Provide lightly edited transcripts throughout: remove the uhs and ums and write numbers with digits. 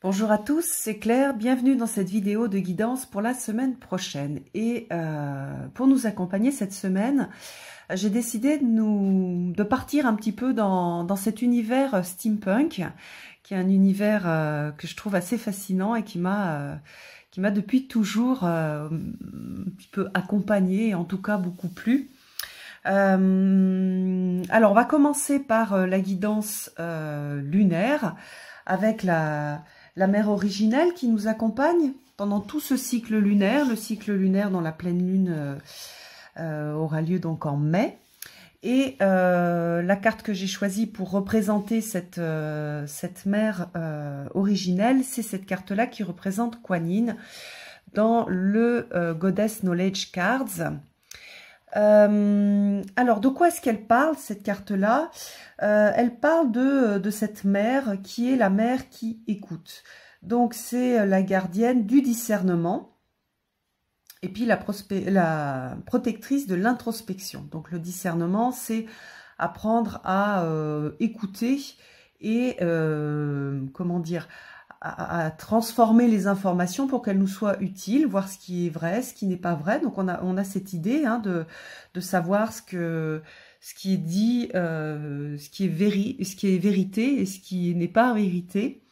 Bonjour à tous, c'est Claire, bienvenue dans cette vidéo de guidance pour la semaine prochaine. Et pour nous accompagner cette semaine, j'ai décidé de partir un petit peu dans cet univers steampunk, qui est un univers que je trouve assez fascinant et qui m'a depuis toujours un petit peu accompagnée, et en tout cas beaucoup plu. Alors on va commencer par la guidance lunaire, avec la mer originelle qui nous accompagne pendant tout ce cycle lunaire, le cycle lunaire dont la pleine lune aura lieu donc en mai. Et la carte que j'ai choisie pour représenter cette mer originelle, c'est cette carte-là qui représente Kuan Yin dans le Goddess Knowledge Cards. Alors, de quoi est-ce qu'elle parle, cette carte-là? Elle parle de cette mère qui est la mère qui écoute. Donc, c'est la gardienne du discernement et puis la protectrice de l'introspection. Donc, le discernement, c'est apprendre à écouter et, comment dire, à transformer les informations pour qu'elles nous soient utiles, voir ce qui est vrai, ce qui n'est pas vrai. Donc on a cette idée de savoir ce qui est dit, ce qui est vérité et ce qui n'est pas vérité,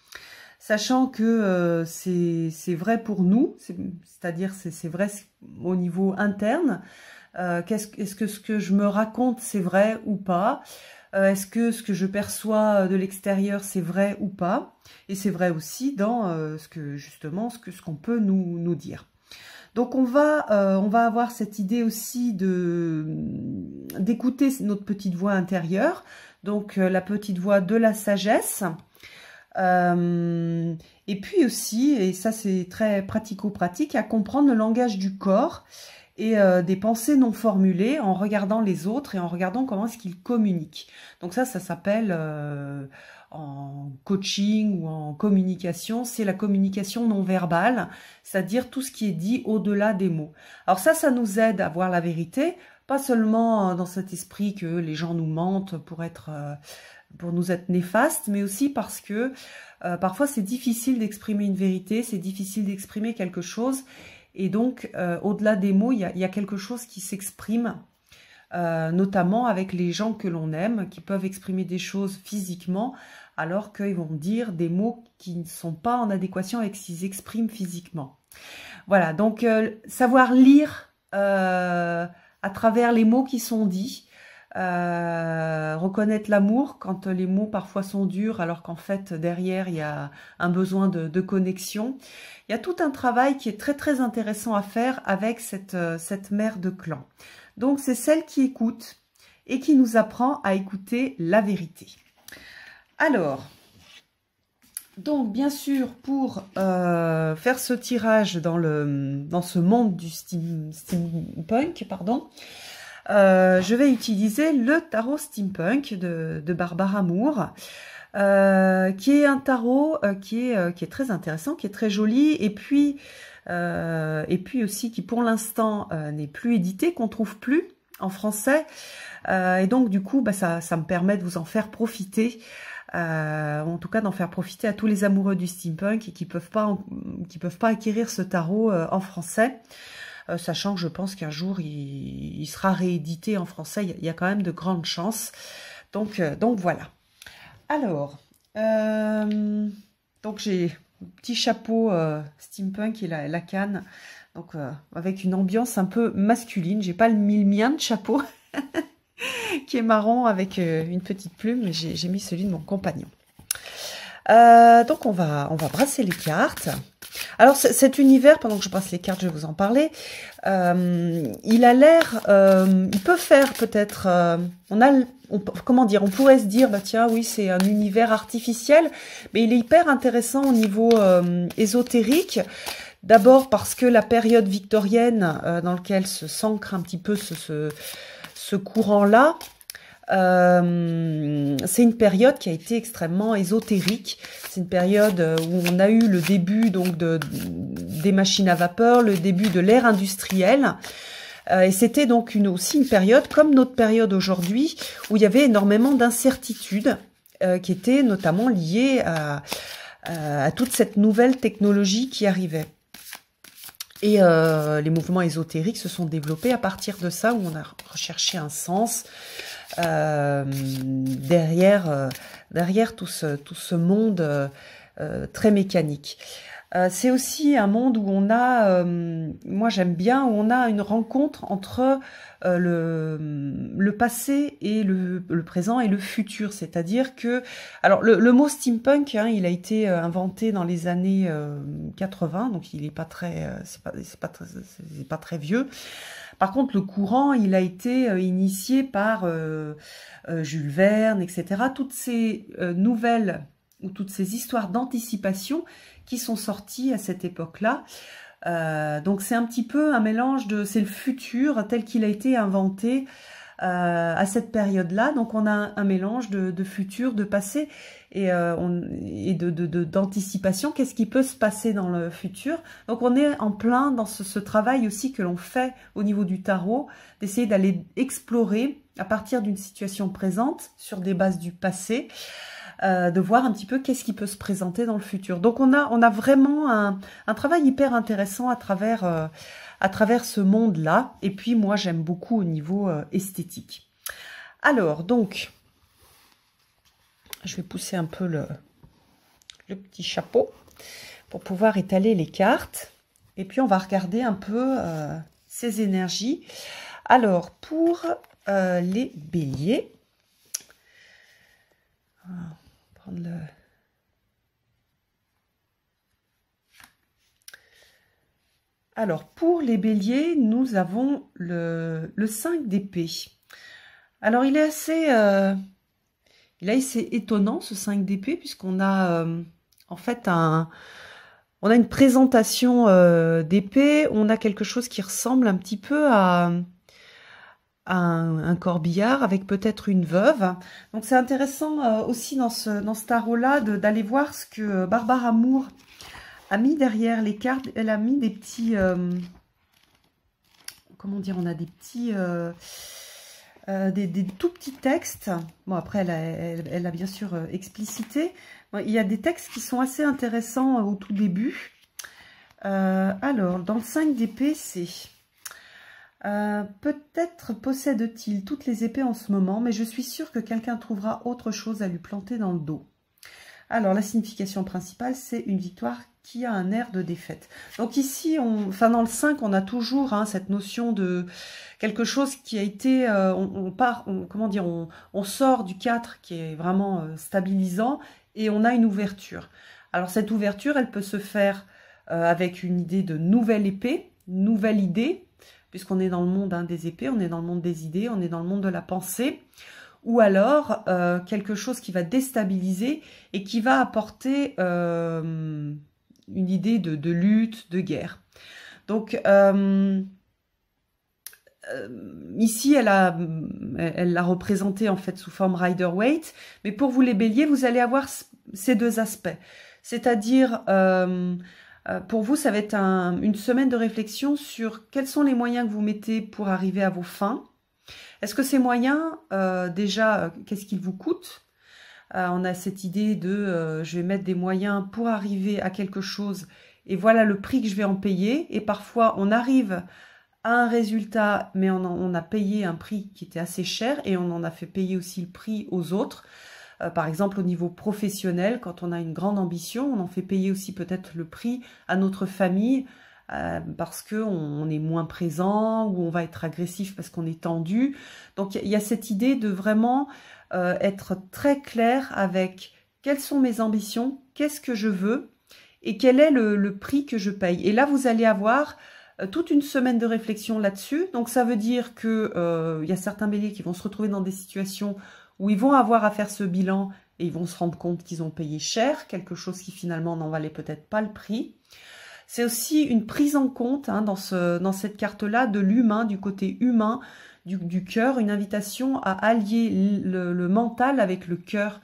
sachant que c'est vrai pour nous, c'est-à-dire c'est vrai au niveau interne. Est-ce que ce que je me raconte c'est vrai ou pas? Est-ce que ce que je perçois de l'extérieur c'est vrai ou pas? Et c'est vrai aussi dans ce qu'on peut nous dire. Donc on va avoir cette idée aussi d'écouter notre petite voix intérieure, donc la petite voix de la sagesse. Et puis aussi, et ça c'est très pratico-pratique, à comprendre le langage du corps et des pensées non formulées en regardant les autres et en regardant comment est-ce qu'ils communiquent. Donc ça s'appelle en coaching ou en communication, c'est la communication non verbale, c'est-à-dire tout ce qui est dit au-delà des mots. Alors ça nous aide à voir la vérité, pas seulement dans cet esprit que les gens nous mentent pour nous être néfastes, mais aussi parce que parfois c'est difficile d'exprimer une vérité, c'est difficile d'exprimer quelque chose. Et donc, au-delà des mots, il y a quelque chose qui s'exprime, notamment avec les gens que l'on aime, qui peuvent exprimer des choses physiquement, alors qu'ils vont dire des mots qui ne sont pas en adéquation avec ce qu'ils expriment physiquement. Voilà, donc savoir lire à travers les mots qui sont dits, reconnaître l'amour quand les mots parfois sont durs alors qu'en fait derrière il y a un besoin de connexion. Il y a tout un travail qui est très très intéressant à faire avec cette mère de clan. Donc c'est celle qui écoute et qui nous apprend à écouter la vérité. Alors, donc bien sûr pour faire ce tirage dans ce monde du steampunk, pardon, je vais utiliser le tarot steampunk de Barbara Moore, qui est un tarot qui est très intéressant, qui est très joli, et puis aussi qui pour l'instant n'est plus édité, qu'on trouve plus en français, et donc du coup ça me permet de vous en faire profiter, en tout cas d'en faire profiter à tous les amoureux du steampunk et qui peuvent pas acquérir ce tarot en français. Sachant que je pense qu'un jour il sera réédité en français, il y a quand même de grandes chances. Donc voilà. Alors, donc j'ai un petit chapeau steampunk et la canne, donc avec une ambiance un peu masculine. J'ai pas mis le mien de chapeau qui est marron avec une petite plume, mais j'ai mis celui de mon compagnon. Donc on va brasser les cartes. Alors cet univers, pendant que je brasse les cartes, je vais vous en parler. Il a l'air, il peut faire peut-être, comment dire, on pourrait se dire, bah tiens, oui, c'est un univers artificiel, mais il est hyper intéressant au niveau ésotérique. D'abord parce que la période victorienne dans laquelle s'ancre un petit peu ce courant-là, c'est une période qui a été extrêmement ésotérique. C'est une période où on a eu le début donc des machines à vapeur, le début de l'ère industrielle. Et c'était donc aussi une période, comme notre période aujourd'hui, où il y avait énormément d'incertitudes qui étaient notamment liées à toute cette nouvelle technologie qui arrivait. Et les mouvements ésotériques se sont développés à partir de ça, où on a recherché un sens derrière tout ce monde très mécanique. C'est aussi un monde où on a, moi j'aime bien, où on a une rencontre entre le passé et le présent et le futur. C'est-à-dire que, alors le mot steampunk, hein, il a été inventé dans les années 80, donc il est pas très, c'est pas très vieux. Par contre, le courant, il a été initié par Jules Verne, etc. Toutes ces nouvelles ou toutes ces histoires d'anticipation qui sont sorties à cette époque-là. Donc c'est un petit peu un mélange de... C'est le futur tel qu'il a été inventé à cette période-là. Donc on a un mélange de futur, de passé et d'anticipation. Qu'est-ce qui peut se passer dans le futur? Donc on est en plein dans ce travail aussi que l'on fait au niveau du tarot, d'essayer d'aller explorer à partir d'une situation présente sur des bases du passé, de voir un petit peu qu'est-ce qui peut se présenter dans le futur. Donc on a vraiment un travail hyper intéressant à travers ce monde-là. Et puis moi j'aime beaucoup au niveau esthétique. Alors donc, je vais pousser un peu le petit chapeau pour pouvoir étaler les cartes. Et puis on va regarder un peu ces énergies. Alors pour les béliers, alors, pour les béliers, nous avons le 5 d'épée. Alors, il est assez étonnant, ce 5 d'épée, puisqu'on a en fait on a une présentation d'épée, on a quelque chose qui ressemble un petit peu à un corbillard avec peut-être une veuve. Donc c'est intéressant aussi dans ce tarot-là d'aller voir ce que Barbara Moore a mis derrière les cartes. Elle a mis des petits... comment dire? On a des petits... des tout petits textes. Bon, après, elle a bien sûr explicité. Bon, il y a des textes qui sont assez intéressants au tout début. Alors, dans le 5 d'épée, c'est... peut-être possède-t-il toutes les épées en ce moment, mais je suis sûre que quelqu'un trouvera autre chose à lui planter dans le dos. Alors, la signification principale, c'est une victoire qui a un air de défaite. Donc ici, enfin dans le 5, on a toujours cette notion de quelque chose qui a été... comment dire, on sort du 4 qui est vraiment stabilisant et on a une ouverture. Alors cette ouverture, elle peut se faire avec une idée de nouvelle épée, nouvelle idée, puisqu'on est dans le monde des épées, on est dans le monde des idées, on est dans le monde de la pensée, ou alors quelque chose qui va déstabiliser et qui va apporter une idée de lutte, de guerre. Donc ici, elle l'a représenté en fait sous forme Rider-Waite, mais pour vous les béliers, vous allez avoir ces deux aspects. C'est-à-dire... pour vous, ça va être une semaine de réflexion sur quels sont les moyens que vous mettez pour arriver à vos fins. Est-ce que ces moyens, déjà, qu'est-ce qu'ils vous coûtent? On a cette idée de je vais mettre des moyens pour arriver à quelque chose et voilà le prix que je vais en payer. Et parfois, on arrive à un résultat, mais on a payé un prix qui était assez cher et on en a fait payer aussi le prix aux autres. Par exemple, au niveau professionnel, quand on a une grande ambition, on en fait payer aussi peut-être le prix à notre famille parce qu'on est moins présent ou on va être agressif parce qu'on est tendu. Donc, il y a cette idée de vraiment être très clair avec quelles sont mes ambitions, qu'est-ce que je veux et quel est le prix que je paye. Et là, vous allez avoir toute une semaine de réflexion là-dessus. Donc, ça veut dire que y a certains béliers qui vont se retrouver dans des situations où ils vont avoir à faire ce bilan et ils vont se rendre compte qu'ils ont payé cher, quelque chose qui finalement n'en valait peut-être pas le prix. C'est aussi une prise en compte dans cette carte-là de l'humain, du côté humain, du cœur, une invitation à allier le mental avec le cœur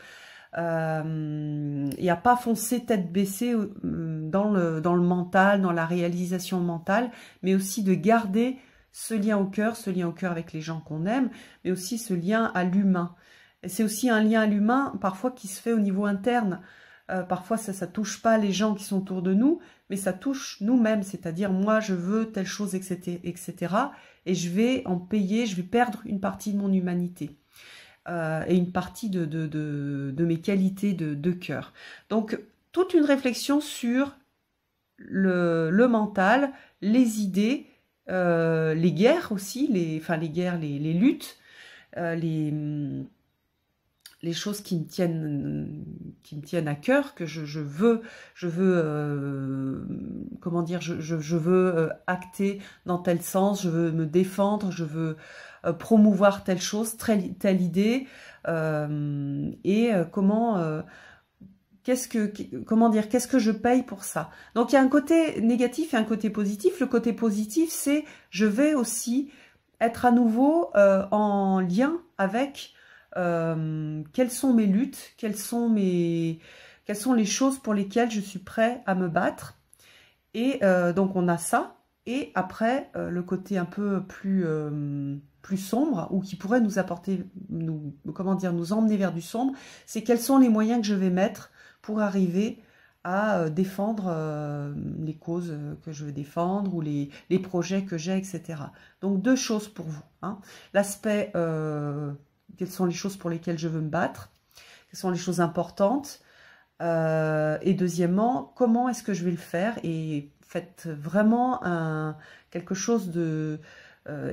et à pas foncer tête baissée dans le mental, dans la réalisation mentale, mais aussi de garder ce lien au cœur avec les gens qu'on aime, mais aussi ce lien à l'humain. C'est aussi un lien à l'humain, parfois, qui se fait au niveau interne. Parfois, ça touche pas les gens qui sont autour de nous, mais ça touche nous-mêmes. C'est-à-dire, moi, je veux telle chose, etc., etc. Et je vais en payer, je vais perdre une partie de mon humanité. Et une partie de mes qualités de cœur. Donc, toute une réflexion sur le mental, les idées, les guerres aussi, les guerres, les luttes, les choses qui me tiennent à cœur, que je veux comment dire, je veux acter dans tel sens, je veux me défendre, je veux promouvoir telle chose, telle idée, comment dire, qu'est-ce que je paye pour ça? Donc il y a un côté négatif et un côté positif. Le côté positif, c'est je vais aussi être à nouveau en lien avec quelles sont mes luttes, quelles sont les choses pour lesquelles je suis prêt à me battre. Et donc on a ça. Et après, le côté un peu plus sombre, ou qui pourrait nous apporter, nous emmener vers du sombre, c'est quels sont les moyens que je vais mettre pour arriver à défendre les causes que je veux défendre, ou les projets que j'ai, etc. Donc, deux choses pour vous. Hein. L'aspect, quelles sont les choses pour lesquelles je veux me battre, quelles sont les choses importantes, et deuxièmement, comment est-ce que je vais le faire, et faites vraiment quelque chose de...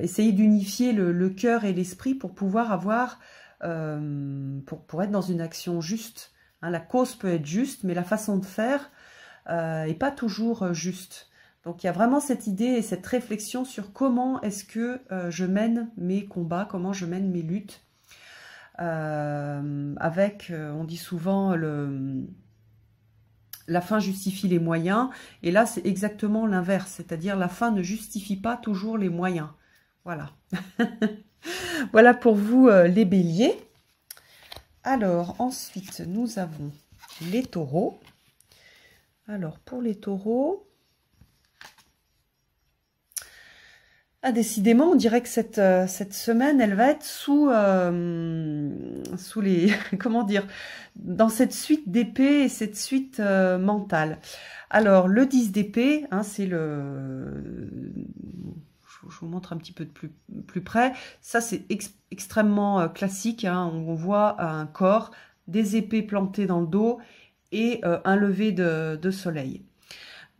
essayez d'unifier le cœur et l'esprit pour pouvoir avoir... pour être dans une action juste. Hein, la cause peut être juste, mais la façon de faire n'est pas toujours juste. Donc il y a vraiment cette idée et cette réflexion sur comment est-ce que je mène mes combats, comment je mène mes luttes. On dit souvent la fin justifie les moyens, et là c'est exactement l'inverse, c'est-à-dire la fin ne justifie pas toujours les moyens. Voilà. Voilà pour vous les béliers. Alors ensuite nous avons les taureaux. Alors pour les taureaux, décidément on dirait que cette semaine elle va être sous les comment dire, dans cette suite d'épée et cette suite mentale. Alors le 10 d'épée, hein, c'est je vous montre un petit peu de plus près. Ça, c'est extrêmement classique. Hein. On voit un corps, des épées plantées dans le dos et un lever de soleil.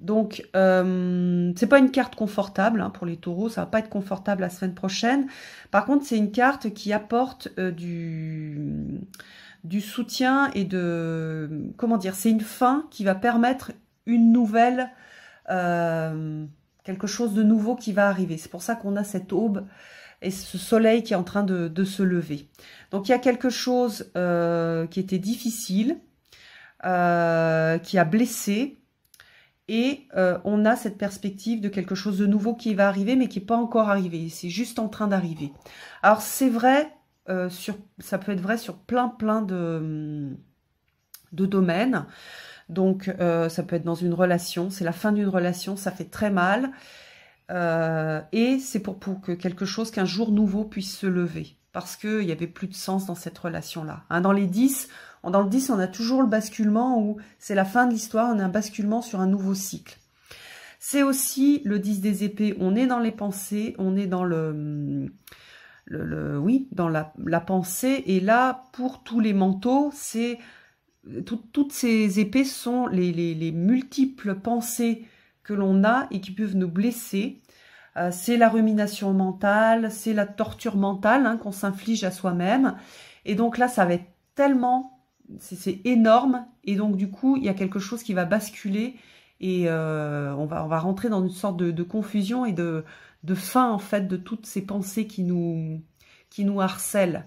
Donc, c'est pas une carte confortable hein, pour les taureaux. Ça va pas être confortable la semaine prochaine. Par contre, c'est une carte qui apporte du soutien et de... Comment dire? C'est une fin qui va permettre une nouvelle... quelque chose de nouveau qui va arriver. C'est pour ça qu'on a cette aube et ce soleil qui est en train de se lever. Donc il y a quelque chose qui était difficile, qui a blessé, et on a cette perspective de quelque chose de nouveau qui va arriver, mais qui n'est pas encore arrivé. C'est juste en train d'arriver. Alors c'est vrai, ça peut être vrai sur plein de domaines. Donc, ça peut être dans une relation, c'est la fin d'une relation, ça fait très mal. Et c'est pour que quelque chose, qu'un jour nouveau puisse se lever. Parce qu'il n'y avait plus de sens dans cette relation-là. Hein, dans le 10, on a toujours le basculement où c'est la fin de l'histoire, on a un basculement sur un nouveau cycle. C'est aussi le 10 des épées, on est dans les pensées, on est dans dans la pensée. Et là, pour tous les manteaux, c'est... Toutes ces épées sont les multiples pensées que l'on a et qui peuvent nous blesser. C'est la rumination mentale, c'est la torture mentale hein, qu'on s'inflige à soi-même. Et donc là, ça va être tellement... C'est énorme. Et donc du coup, il y a quelque chose qui va basculer. Et on va rentrer dans une sorte de confusion et de fin, en fait, de toutes ces pensées qui nous harcèlent.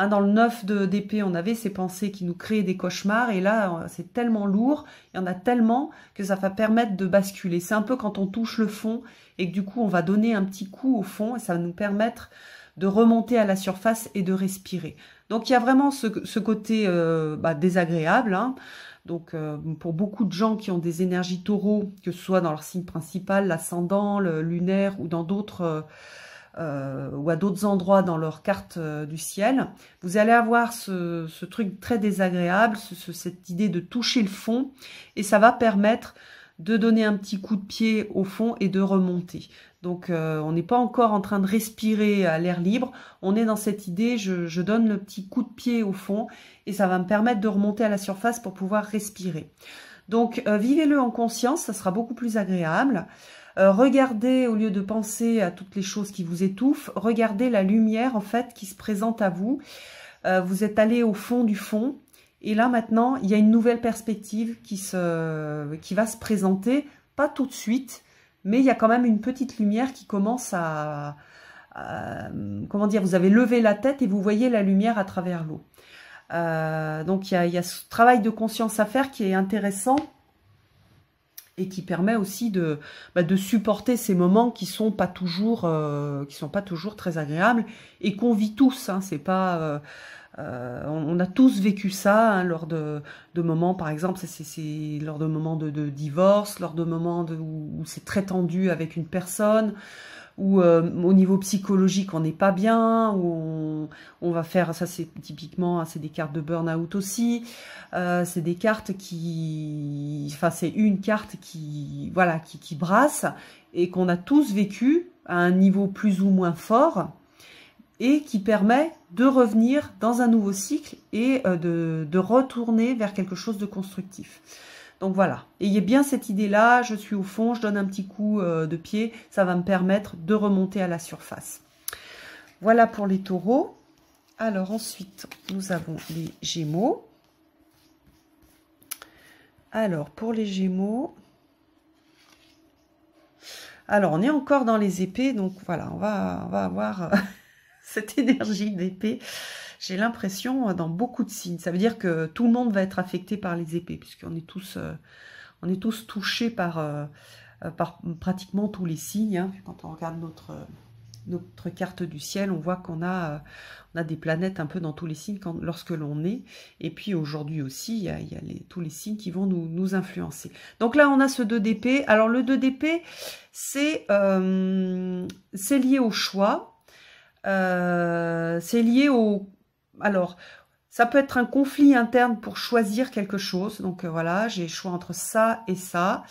Hein, dans le 9 d'épée, on avait ces pensées qui nous créaient des cauchemars. Et là, c'est tellement lourd, il y en a tellement que ça va permettre de basculer. C'est un peu quand on touche le fond et que du coup, on va donner un petit coup au fond. Et ça va nous permettre de remonter à la surface et de respirer. Donc, il y a vraiment ce côté désagréable. Hein. Donc, pour beaucoup de gens qui ont des énergies taureaux, que ce soit dans leur signe principal, l'ascendant, le lunaire ou dans d'autres ou à d'autres endroits dans leur carte du ciel, vous allez avoir ce truc très désagréable, cette idée de toucher le fond, et ça va permettre de donner un petit coup de pied au fond et de remonter. Donc on n'est pas encore en train de respirer à l'air libre, on est dans cette idée, je donne le petit coup de pied au fond et ça va me permettre de remonter à la surface pour pouvoir respirer. Donc vivez-le en conscience, ça sera beaucoup plus agréable. Regardez, au lieu de penser à toutes les choses qui vous étouffent, regardez la lumière en fait qui se présente à vous. Vous êtes allé au fond du fond. Et là, maintenant, il y a une nouvelle perspective qui va se présenter, pas tout de suite, mais il y a quand même une petite lumière qui commence comment dire, vous avez levé la tête et vous voyez la lumière à travers l'eau. Donc, il y a ce travail de conscience à faire qui est intéressant et qui permet aussi de supporter ces moments qui sont pas toujours très agréables et qu'on vit tous. Hein, c'est pas on a tous vécu ça hein, lors de moments, par exemple, c'est lors de moments de divorce, lors de moments où c'est très tendu avec une personne, où au niveau psychologique on n'est pas bien, où on va faire, ça c'est typiquement, hein, c'est des cartes de burn-out aussi, c'est des cartes c'est une carte qui brasse et qu'on a tous vécu à un niveau plus ou moins fort, et qui permet de revenir dans un nouveau cycle et de retourner vers quelque chose de constructif. Donc voilà, ayez bien cette idée-là, je suis au fond, je donne un petit coup de pied, ça va me permettre de remonter à la surface. Voilà pour les taureaux. Alors ensuite, nous avons les gémeaux. Alors pour les gémeaux... Alors on est encore dans les épées, donc voilà, on va avoir... cette énergie d'épée, j'ai l'impression dans beaucoup de signes. Ça veut dire que tout le monde va être affecté par les épées, puisqu'on est tous touchés par pratiquement tous les signes. Hein. Quand on regarde notre carte du ciel, on voit qu'on a des planètes un peu dans tous les signes lorsque l'on est. Et puis aujourd'hui aussi, il y a tous les signes qui vont nous influencer. Donc là, on a ce 2 d'épée. Alors le 2 d'épée, c'est lié au choix. C'est lié au... Alors, ça peut être un conflit interne pour choisir quelque chose. Donc voilà, j'ai le choix entre ça et ça.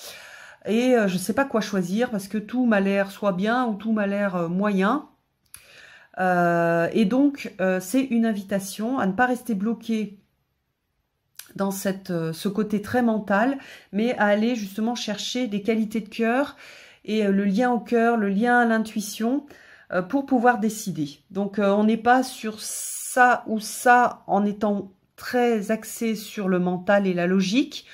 Et je ne sais pas quoi choisir parce que tout m'a l'air soit bien ou tout m'a l'air moyen. Et donc, c'est une invitation à ne pas rester bloqué dans ce côté très mental, mais à aller justement chercher des qualités de cœur et le lien au cœur, le lien à l'intuition, pour pouvoir décider. Donc on n'est pas sur ça ou ça en étant très axé sur le mental et la logique.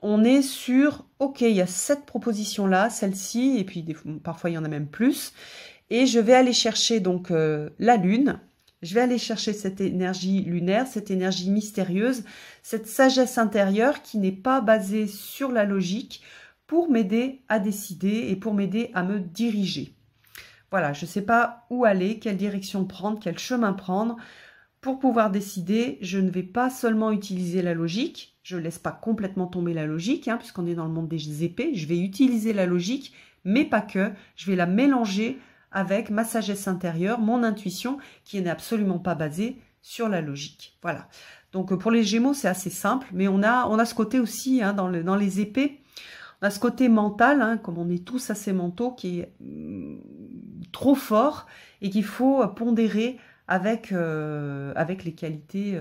On est sur, ok, il y a cette proposition-là, celle-ci, et puis parfois il y en a même plus. Et je vais aller chercher donc la lune, je vais aller chercher cette énergie lunaire, cette énergie mystérieuse, cette sagesse intérieure qui n'est pas basée sur la logique pour m'aider à décider et pour m'aider à me diriger. Voilà, je ne sais pas où aller, quelle direction prendre, quel chemin prendre. Pour pouvoir décider, je ne vais pas seulement utiliser la logique, je ne laisse pas complètement tomber la logique, hein, puisqu'on est dans le monde des épées, je vais utiliser la logique, mais pas que, je vais la mélanger avec ma sagesse intérieure, mon intuition, qui n'est absolument pas basée sur la logique. Voilà, donc pour les Gémeaux, c'est assez simple, mais on a ce côté aussi, hein, dans les épées, on a ce côté mental, hein, comme on est tous assez mentaux, qui est trop fort et qu'il faut pondérer avec les qualités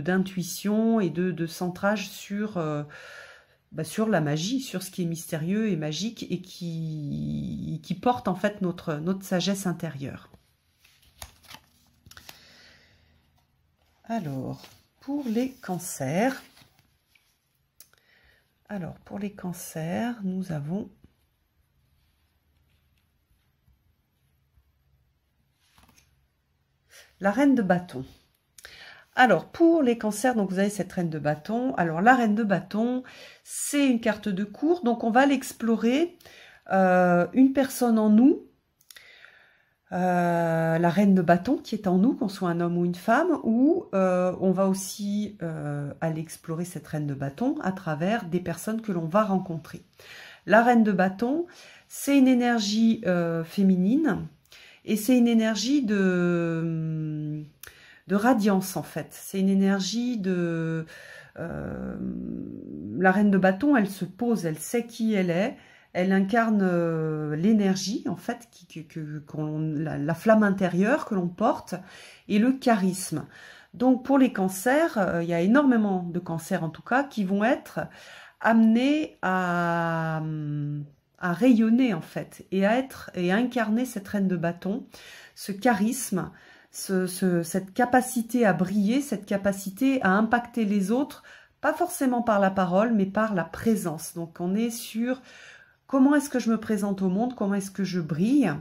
d'intuition et de centrage sur la magie, sur ce qui est mystérieux et magique et qui porte en fait notre sagesse intérieure. Alors, pour les cancers... Alors, pour les cancers, nous avons la reine de bâton. Alors, pour les cancers, donc vous avez cette reine de bâton. Alors, la reine de bâton, c'est une carte de cour. Donc, on va l'explorer. Une personne en nous, la reine de bâton qui est en nous, qu'on soit un homme ou une femme, ou on va aussi aller explorer cette reine de bâton à travers des personnes que l'on va rencontrer. La reine de bâton, c'est une énergie féminine et c'est une énergie de radiance en fait. C'est une énergie de... la reine de bâton, elle se pose, elle sait qui elle est. Elle incarne l'énergie, en fait, la flamme intérieure que l'on porte et le charisme. Donc, pour les cancers, il y a énormément de cancers, en tout cas, qui vont être amenés à rayonner, en fait, et à incarner cette reine de bâton, ce charisme, cette capacité à briller, cette capacité à impacter les autres, pas forcément par la parole, mais par la présence. Donc, on est sur... Comment est-ce que je me présente au monde? Comment est-ce que je brille?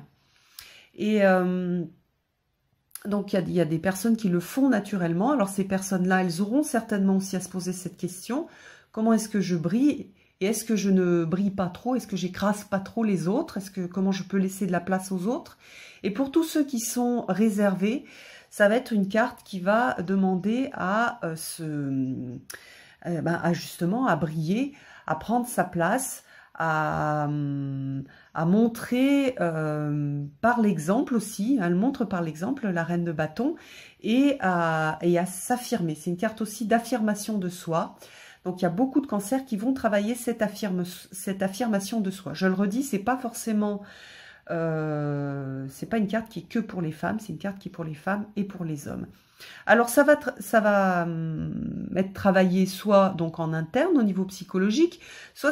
Et donc, il y a des personnes qui le font naturellement. Alors, ces personnes-là, elles auront certainement aussi à se poser cette question. Comment est-ce que je brille? Et est-ce que je ne brille pas trop? Est-ce que j'écrase pas trop les autres? Comment je peux laisser de la place aux autres? Et pour tous ceux qui sont réservés, ça va être une carte qui va demander à justement à briller, à prendre sa place, à montrer par l'exemple aussi, elle montre par l'exemple la reine de bâton, et à s'affirmer. C'est une carte aussi d'affirmation de soi. Donc il y a beaucoup de cancers qui vont travailler cette affirmation de soi. Je le redis, c'est pas forcément... c'est pas une carte qui est que pour les femmes, c'est une carte qui est pour les femmes et pour les hommes. Alors ça va être travaillé soit donc en interne au niveau psychologique, soit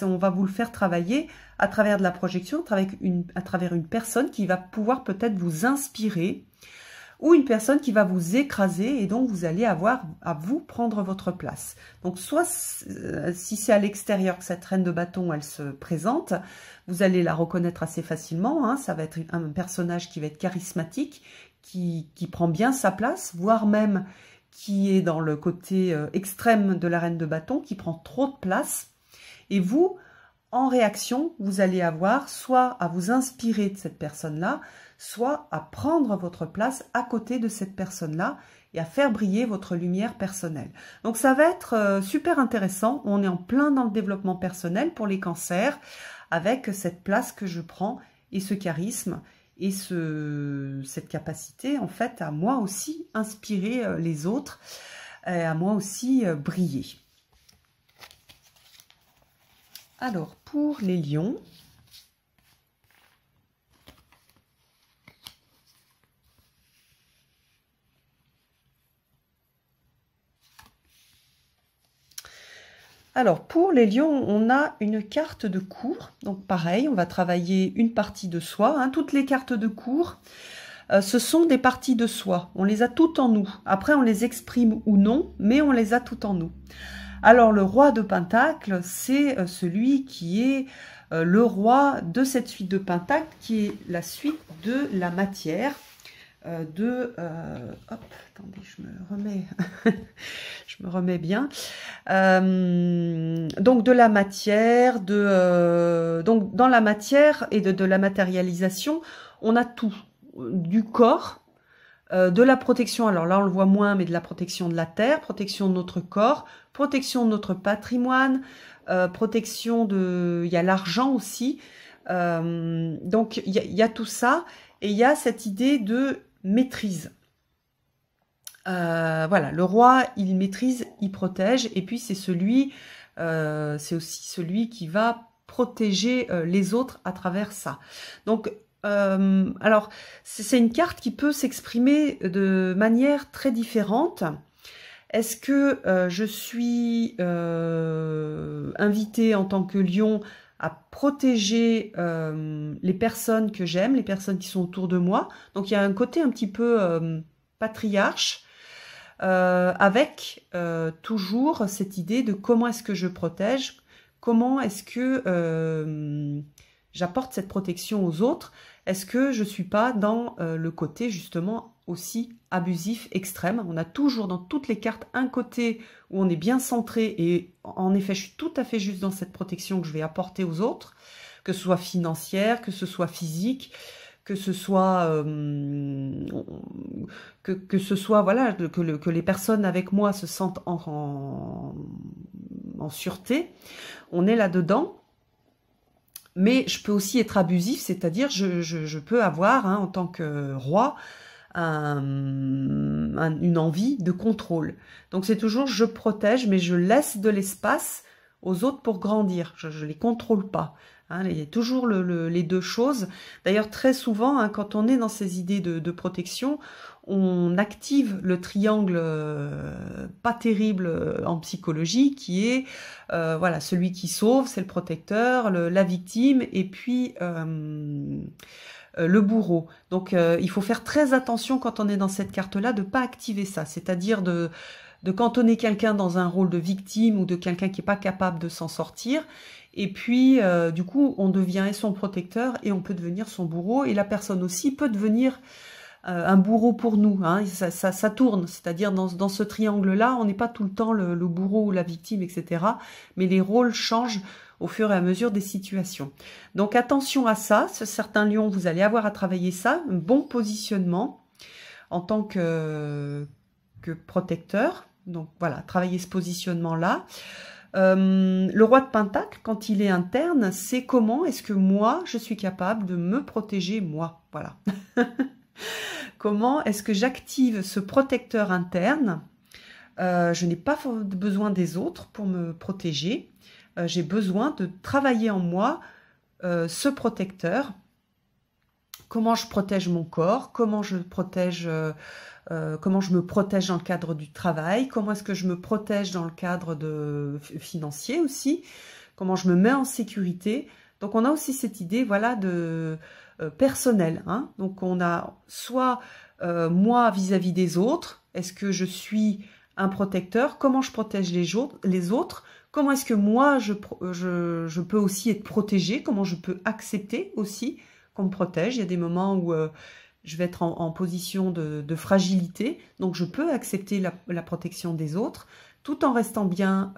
on va vous le faire travailler à travers de la projection, à travers une personne qui va pouvoir peut-être vous inspirer, ou une personne qui va vous écraser et donc vous allez avoir à vous prendre votre place. Donc soit si c'est à l'extérieur que cette reine de bâton elle se présente, vous allez la reconnaître assez facilement, hein, ça va être un personnage qui va être charismatique, qui prend bien sa place, voire même qui est dans le côté extrême de la reine de bâton, qui prend trop de place. Et vous, en réaction, vous allez avoir soit à vous inspirer de cette personne-là, soit à prendre votre place à côté de cette personne-là et à faire briller votre lumière personnelle. Donc ça va être super intéressant. On est en plein dans le développement personnel pour les cancers, avec cette place que je prends et ce charisme et cette capacité, en fait, à moi aussi inspirer les autres, à moi aussi briller. Alors, pour les lions, on a une carte de cours. Donc pareil, on va travailler une partie de soi. Hein. Toutes les cartes de cours, ce sont des parties de soi. On les a toutes en nous. Après, on les exprime ou non, mais on les a toutes en nous. Alors, le roi de Pentacle, c'est celui qui est le roi de cette suite de Pentacle, qui est la suite de la matière. Hop, attendez, je me remets bien. Donc de la matière, donc dans la matière et de la matérialisation, on a tout, du corps, de la protection, alors là on le voit moins, mais de la protection de la terre, protection de notre corps, protection de notre patrimoine, protection de... Il y a l'argent aussi, donc il y a tout ça, et il y a cette idée de maîtrise. Voilà, le roi, il maîtrise, il protège, et puis c'est aussi celui qui va protéger les autres à travers ça. Donc, alors, c'est une carte qui peut s'exprimer de manière très différente. Est-ce que je suis invitée en tant que lion à protéger les personnes que j'aime, les personnes qui sont autour de moi? Donc, il y a un côté un petit peu patriarche, avec toujours cette idée de comment est-ce que je protège, comment est-ce que j'apporte cette protection aux autres. Est-ce que je ne suis pas dans le côté justement aussi abusif, extrême? On a toujours dans toutes les cartes un côté où on est bien centré et en effet je suis tout à fait juste dans cette protection que je vais apporter aux autres, que ce soit financière, que ce soit physique, que ce soit voilà, que les personnes avec moi se sentent en sûreté. On est là-dedans. Mais je peux aussi être abusif, c'est-à-dire je peux avoir, hein, en tant que roi, une envie de contrôle. Donc c'est toujours je protège, mais je laisse de l'espace aux autres pour grandir. Je ne les contrôle pas. Hein, il y a toujours les deux choses. D'ailleurs, très souvent, hein, quand on est dans ces idées de protection, on active le triangle pas terrible en psychologie, qui est voilà, celui qui sauve, c'est le protecteur, la victime, et puis le bourreau. Donc il faut faire très attention quand on est dans cette carte-là de ne pas activer ça, c'est-à-dire de cantonner quelqu'un dans un rôle de victime ou de quelqu'un qui n'est pas capable de s'en sortir. Et puis, du coup, on devient son protecteur et on peut devenir son bourreau. Et la personne aussi peut devenir un bourreau pour nous. Hein. Ça tourne, c'est-à-dire dans ce triangle-là, on n'est pas tout le temps le bourreau ou la victime, etc. Mais les rôles changent au fur et à mesure des situations. Donc attention à ça. Certains lions, vous allez avoir à travailler ça. Un bon positionnement en tant que protecteur. Donc voilà, travailler ce positionnement-là. Le roi de Pentacle, quand il est interne, c'est comment est-ce que moi, je suis capable de me protéger moi. Voilà. Comment est-ce que j'active ce protecteur interne? Je n'ai pas besoin des autres pour me protéger. J'ai besoin de travailler en moi ce protecteur. Comment je protège mon corps? Comment je protège... comment je me protège dans le cadre du travail, comment est-ce que je me protège dans le cadre financier aussi, comment je me mets en sécurité. Donc on a aussi cette idée, voilà, de personnel. Hein. Donc on a soit moi vis-à-vis des autres, est-ce que je suis un protecteur, comment je protège les autres, comment est-ce que moi je peux aussi être protégée, comment je peux accepter aussi qu'on me protège. Il y a des moments où je vais être en position de fragilité, donc je peux accepter la protection des autres, tout en restant bien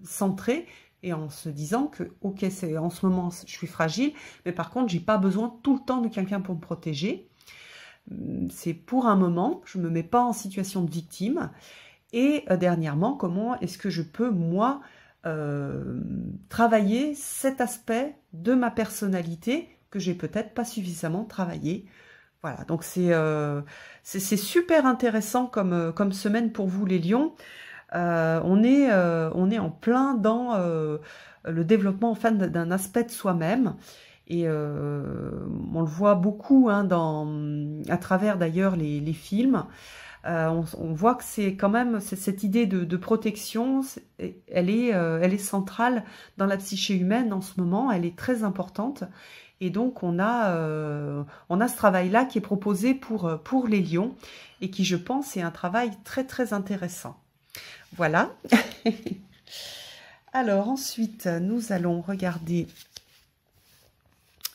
centré et en se disant que, ok, en ce moment, je suis fragile, mais par contre, j'ai pas besoin tout le temps de quelqu'un pour me protéger. C'est pour un moment, je me mets pas en situation de victime. Et dernièrement, comment est-ce que je peux, moi, travailler cet aspect de ma personnalité que j'ai peut-être pas suffisamment travaillé. Voilà, donc c'est super intéressant comme semaine pour vous les lions. On est en plein dans le développement en fait, d'un aspect de soi-même. Et on le voit beaucoup hein, à travers d'ailleurs les films. On voit que c'est quand même cette idée de protection, elle est centrale dans la psyché humaine en ce moment, elle est très importante. Et donc, on a ce travail-là qui est proposé pour les lions et qui, je pense, est un travail très, très intéressant. Voilà. Alors, ensuite, nous allons regarder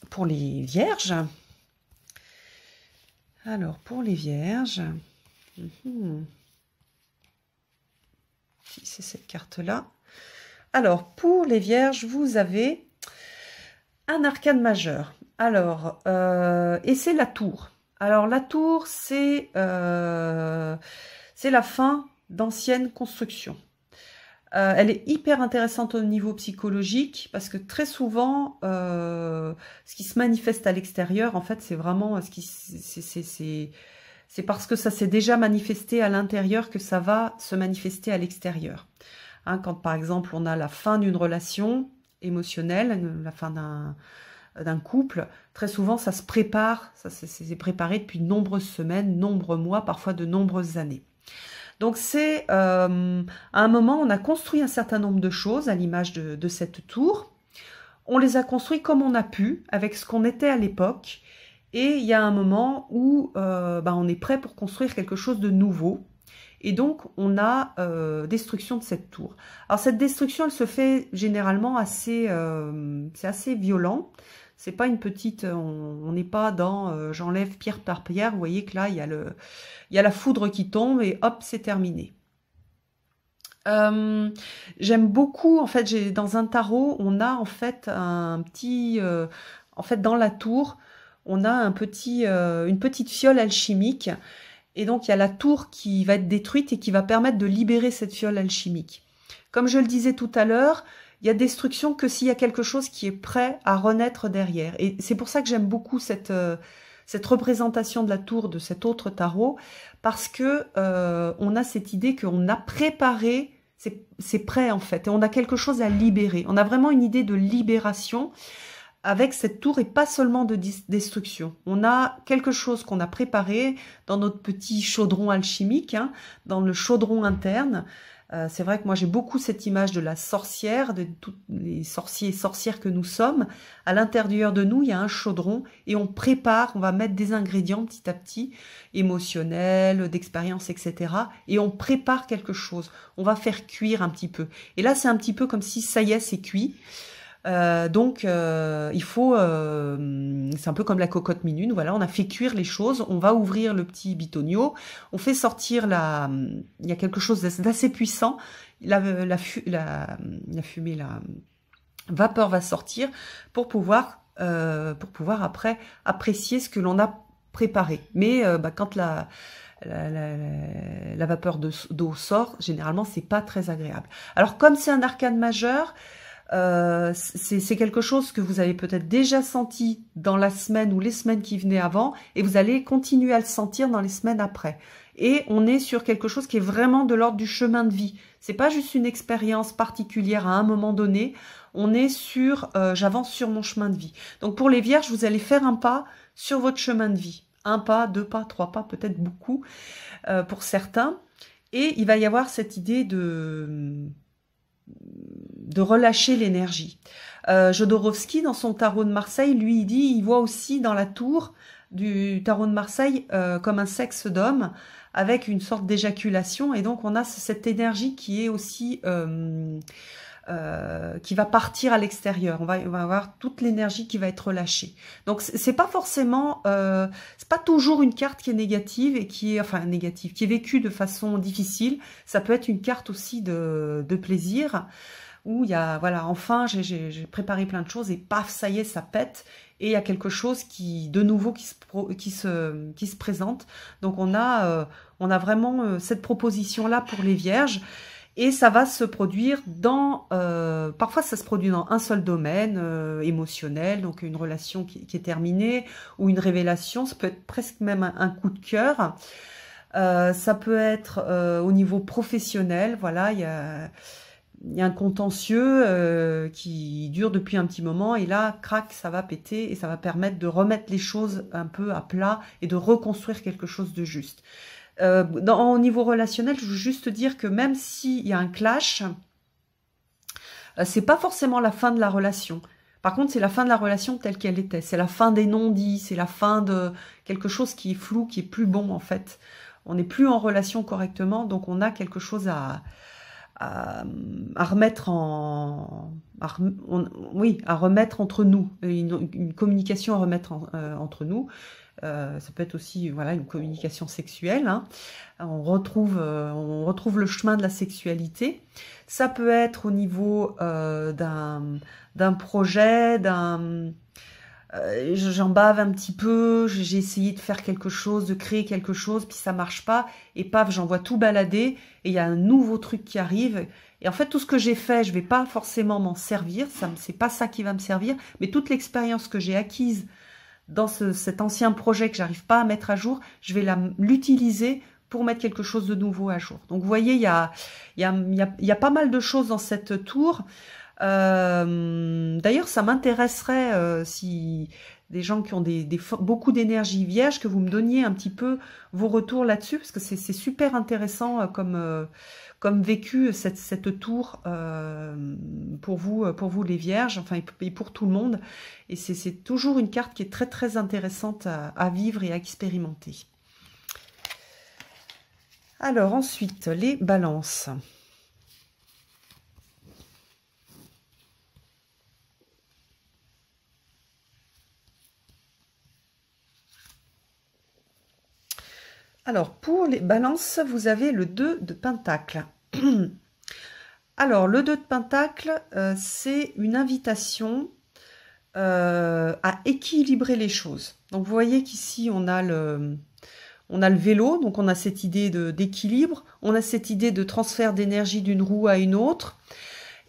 pour les vierges. Alors, pour les vierges, c'est cette carte-là. Alors, pour les vierges, vous avez un arcane majeur. Alors, et c'est la tour. Alors, la tour, c'est la fin d'anciennes constructions. Elle est hyper intéressante au niveau psychologique parce que très souvent, ce qui se manifeste à l'extérieur, en fait, c'est vraiment c'est parce que ça s'est déjà manifesté à l'intérieur que ça va se manifester à l'extérieur. Hein, quand par exemple on a la fin d'une relation émotionnelle, la fin d'un couple, très souvent ça se prépare, ça s'est préparé depuis de nombreuses semaines, nombreux mois, parfois de nombreuses années. Donc c'est à un moment on a construit un certain nombre de choses à l'image de cette tour. On les a construits comme on a pu, avec ce qu'on était à l'époque. Et il y a un moment où on est prêt pour construire quelque chose de nouveau. Et donc, on a destruction de cette tour. Alors, cette destruction, elle se fait généralement c'est assez violent. C'est pas une petite... On n'est pas dans j'enlève pierre par pierre. Vous voyez que là, il y a la foudre qui tombe et hop, c'est terminé. J'aime beaucoup, en fait, dans un tarot, on a en fait un petit... en fait, dans la tour, on a une petite fiole alchimique. Et donc, il y a la tour qui va être détruite et qui va permettre de libérer cette fiole alchimique. Comme je le disais tout à l'heure, il y a destruction que s'il y a quelque chose qui est prêt à renaître derrière. Et c'est pour ça que j'aime beaucoup cette représentation de la tour de cet autre tarot, parce que on a cette idée qu'on a préparé, c'est prêt en fait, et on a quelque chose à libérer. On a vraiment une idée de libération avec cette tour et pas seulement de destruction. On a quelque chose qu'on a préparé dans notre petit chaudron alchimique, hein, dans le chaudron interne. C'est vrai que moi j'ai beaucoup cette image de la sorcière, de tous les sorciers et sorcières que nous sommes. À l'intérieur de nous, il y a un chaudron et on prépare, on va mettre des ingrédients petit à petit, émotionnels, d'expérience, etc. Et on prépare quelque chose. On va faire cuire un petit peu. Et là, c'est un petit peu comme si ça y est, c'est cuit. Donc il faut, c'est un peu comme la cocotte minute, voilà, on a fait cuire les choses, on va ouvrir le petit bitonio, on fait sortir il y a quelque chose d'assez puissant, la fumée, la vapeur va sortir pour pouvoir après apprécier ce que l'on a préparé. Mais quand la vapeur d'eau sort, généralement c'est pas très agréable. Alors comme c'est un arcane majeur, c'est quelque chose que vous avez peut-être déjà senti dans la semaine ou les semaines qui venaient avant, et vous allez continuer à le sentir dans les semaines après. Et on est sur quelque chose qui est vraiment de l'ordre du chemin de vie. C'est pas juste une expérience particulière à un moment donné. On est sur, j'avance sur mon chemin de vie. Donc pour les vierges, vous allez faire un pas sur votre chemin de vie. Un pas, deux pas, trois pas, peut-être beaucoup pour certains. Et il va y avoir cette idée de relâcher l'énergie. Jodorowsky, dans son tarot de Marseille, lui, il dit, il voit aussi dans la tour du tarot de Marseille comme un sexe d'homme, avec une sorte d'éjaculation, et donc on a cette énergie qui est aussi qui va partir à l'extérieur. On va avoir toute l'énergie qui va être relâchée. Donc c'est pas forcément, c'est pas toujours une carte qui est négative et qui est, enfin négative, qui est vécue de façon difficile. Ça peut être une carte aussi de plaisir, où il y a, voilà, enfin j'ai préparé plein de choses et paf, ça y est, ça pète, et il y a quelque chose qui, de nouveau, qui se présente. Donc on a vraiment cette proposition-là pour les vierges. Et ça va se produire dans, parfois ça se produit dans un seul domaine émotionnel, donc une relation qui est terminée, ou une révélation, ça peut être presque même un coup de cœur. Ça peut être au niveau professionnel, voilà, il y a un contentieux qui dure depuis un petit moment, et là, crac, ça va péter, et ça va permettre de remettre les choses un peu à plat, et de reconstruire quelque chose de juste. Au niveau relationnel, je veux juste dire que même s'il y a un clash, c'est pas forcément la fin de la relation. Par contre, c'est la fin de la relation telle qu'elle était. C'est la fin des non-dits, c'est la fin de quelque chose qui est flou, qui est plus bon en fait. On n'est plus en relation correctement, donc on a quelque chose à remettre à remettre entre nous, une communication à remettre entre nous. Ça peut être aussi, voilà, une communication sexuelle, hein. On retrouve le chemin de la sexualité. Ça peut être au niveau d'un projet, j'en bave un petit peu, j'ai essayé de faire quelque chose, de créer quelque chose, puis ça marche pas, et paf, j'envoie tout balader, et il y a un nouveau truc qui arrive. Et en fait, tout ce que j'ai fait, je vais pas forcément m'en servir, c'est pas ça qui va me servir, mais toute l'expérience que j'ai acquise dans cet ancien projet que j'arrive pas à mettre à jour, je vais l'utiliser pour mettre quelque chose de nouveau à jour. Donc vous voyez, il y a pas mal de choses dans cette tour. D'ailleurs, ça m'intéresserait si des gens qui ont beaucoup d'énergie vierge, que vous me donniez un petit peu vos retours là-dessus, parce que c'est super intéressant comme vécu cette tour pour vous les vierges, enfin et pour tout le monde. Et c'est toujours une carte qui est très très intéressante à vivre et à expérimenter. Alors ensuite, les balances. Alors, pour les balances, vous avez le 2 de Pentacle. Alors, le 2 de Pentacle, c'est une invitation à équilibrer les choses. Donc, vous voyez qu'ici, on a On a le vélo, donc on a cette idée d'équilibre, on a cette idée de transfert d'énergie d'une roue à une autre.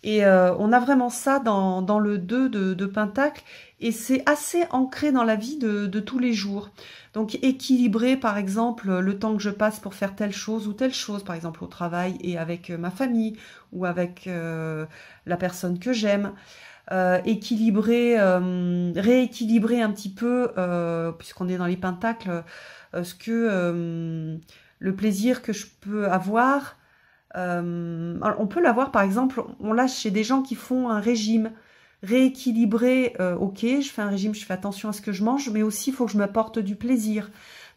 Et on a vraiment ça dans le 2 de Pentacle, et c'est assez ancré dans la vie de tous les jours. Donc équilibrer par exemple le temps que je passe pour faire telle chose ou telle chose, par exemple au travail et avec ma famille ou avec la personne que j'aime. Rééquilibrer un petit peu, puisqu'on est dans les pentacles, le plaisir que je peux avoir. On peut l'avoir par exemple, on l'a chez des gens qui font un régime. Rééquilibrer, ok, je fais un régime, je fais attention à ce que je mange, mais aussi il faut que je m'apporte du plaisir.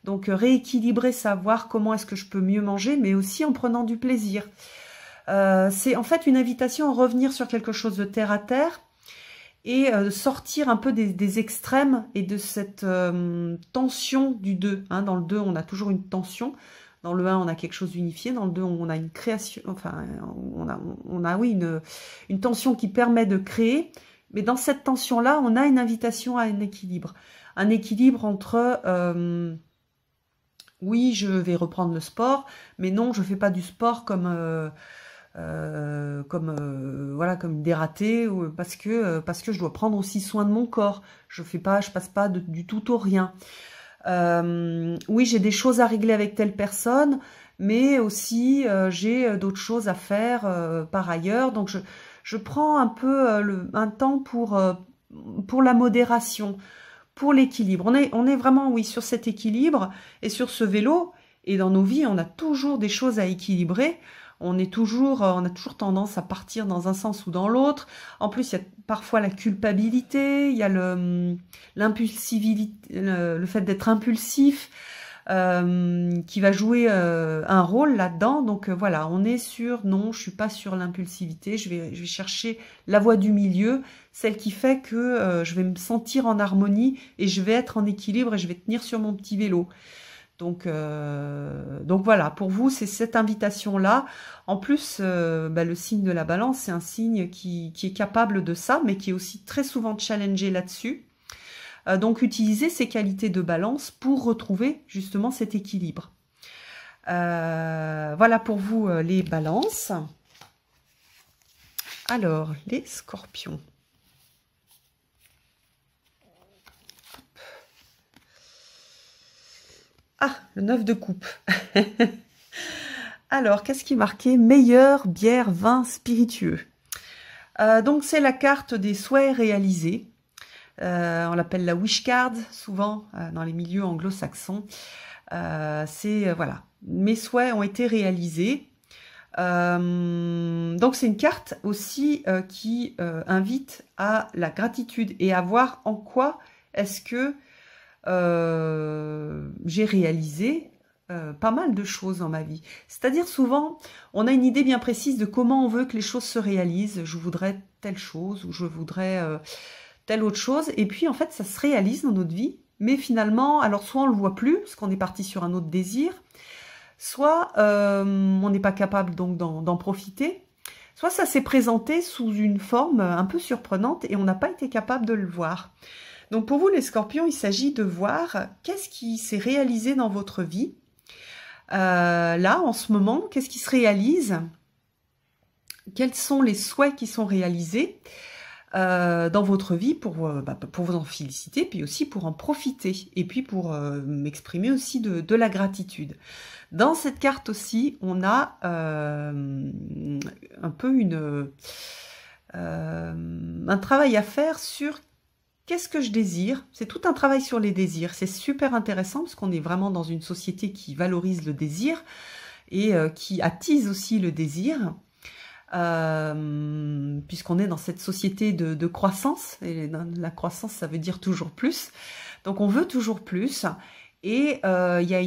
Donc rééquilibrer, savoir comment est-ce que je peux mieux manger, mais aussi en prenant du plaisir. C'est en fait une invitation à revenir sur quelque chose de terre à terre, et sortir un peu des extrêmes et de cette tension du 2. Hein. Dans le 2, on a toujours une tension. Dans le 1, on a quelque chose d'unifié. Dans le 2, on a une création, enfin, on a oui, une tension qui permet de créer. Mais dans cette tension-là, on a une invitation à un équilibre. Un équilibre entre, oui, je vais reprendre le sport, mais non, je ne fais pas du sport comme voilà, comme une dératée, parce que je dois prendre aussi soin de mon corps. Je passe pas du tout au rien. Oui, j'ai des choses à régler avec telle personne, mais aussi j'ai d'autres choses à faire par ailleurs. Donc je prends un peu un temps pour la modération, pour l'équilibre. On est vraiment, oui, sur cet équilibre et sur ce vélo. Et dans nos vies, on a toujours des choses à équilibrer. On a toujours tendance à partir dans un sens ou dans l'autre. En plus, il y a parfois la culpabilité, il y a l'impulsivité, le fait d'être impulsif, qui va jouer un rôle là-dedans. Donc voilà, on est sur, non, je suis pas sur l'impulsivité, je vais chercher la voie du milieu, celle qui fait que je vais me sentir en harmonie et je vais être en équilibre et je vais tenir sur mon petit vélo. Donc voilà, pour vous, c'est cette invitation-là. En plus, le signe de la balance, c'est un signe qui est capable de ça, mais qui est aussi très souvent challengé là-dessus. Donc, utilisez ces qualités de balance pour retrouver justement cet équilibre. Voilà pour vous les balances. Alors, les scorpions. Ah, le 9 de coupe. Alors, qu'est-ce qui est marqué? Meilleure bière, vin spiritueux. Donc, c'est la carte des souhaits réalisés. On l'appelle la wish card, souvent, dans les milieux anglo-saxons. Voilà, mes souhaits ont été réalisés. Donc, c'est une carte aussi qui invite à la gratitude et à voir en quoi est-ce que j'ai réalisé pas mal de choses dans ma vie. C'est-à-dire souvent, on a une idée bien précise de comment on veut que les choses se réalisent. Je voudrais telle chose ou je voudrais telle autre chose. Et puis, en fait, ça se réalise dans notre vie. Mais finalement, alors soit on le voit plus, parce qu'on est parti sur un autre désir, soit on n'est pas capable donc d'en profiter, soit ça s'est présenté sous une forme un peu surprenante et on n'a pas été capable de le voir. Donc pour vous les scorpions, il s'agit de voir qu'est-ce qui s'est réalisé dans votre vie. Là, en ce moment, qu'est-ce qui se réalise? Quels sont les souhaits qui sont réalisés dans votre vie pour vous en féliciter, puis aussi pour en profiter, et puis pour m'exprimer aussi de la gratitude. Dans cette carte aussi, on a un peu un travail à faire sur qu'est-ce que je désire. C'est tout un travail sur les désirs. C'est super intéressant parce qu'on est vraiment dans une société qui valorise le désir et qui attise aussi le désir. Puisqu'on est dans cette société de croissance, et la croissance ça veut dire toujours plus, donc on veut toujours plus, et il y a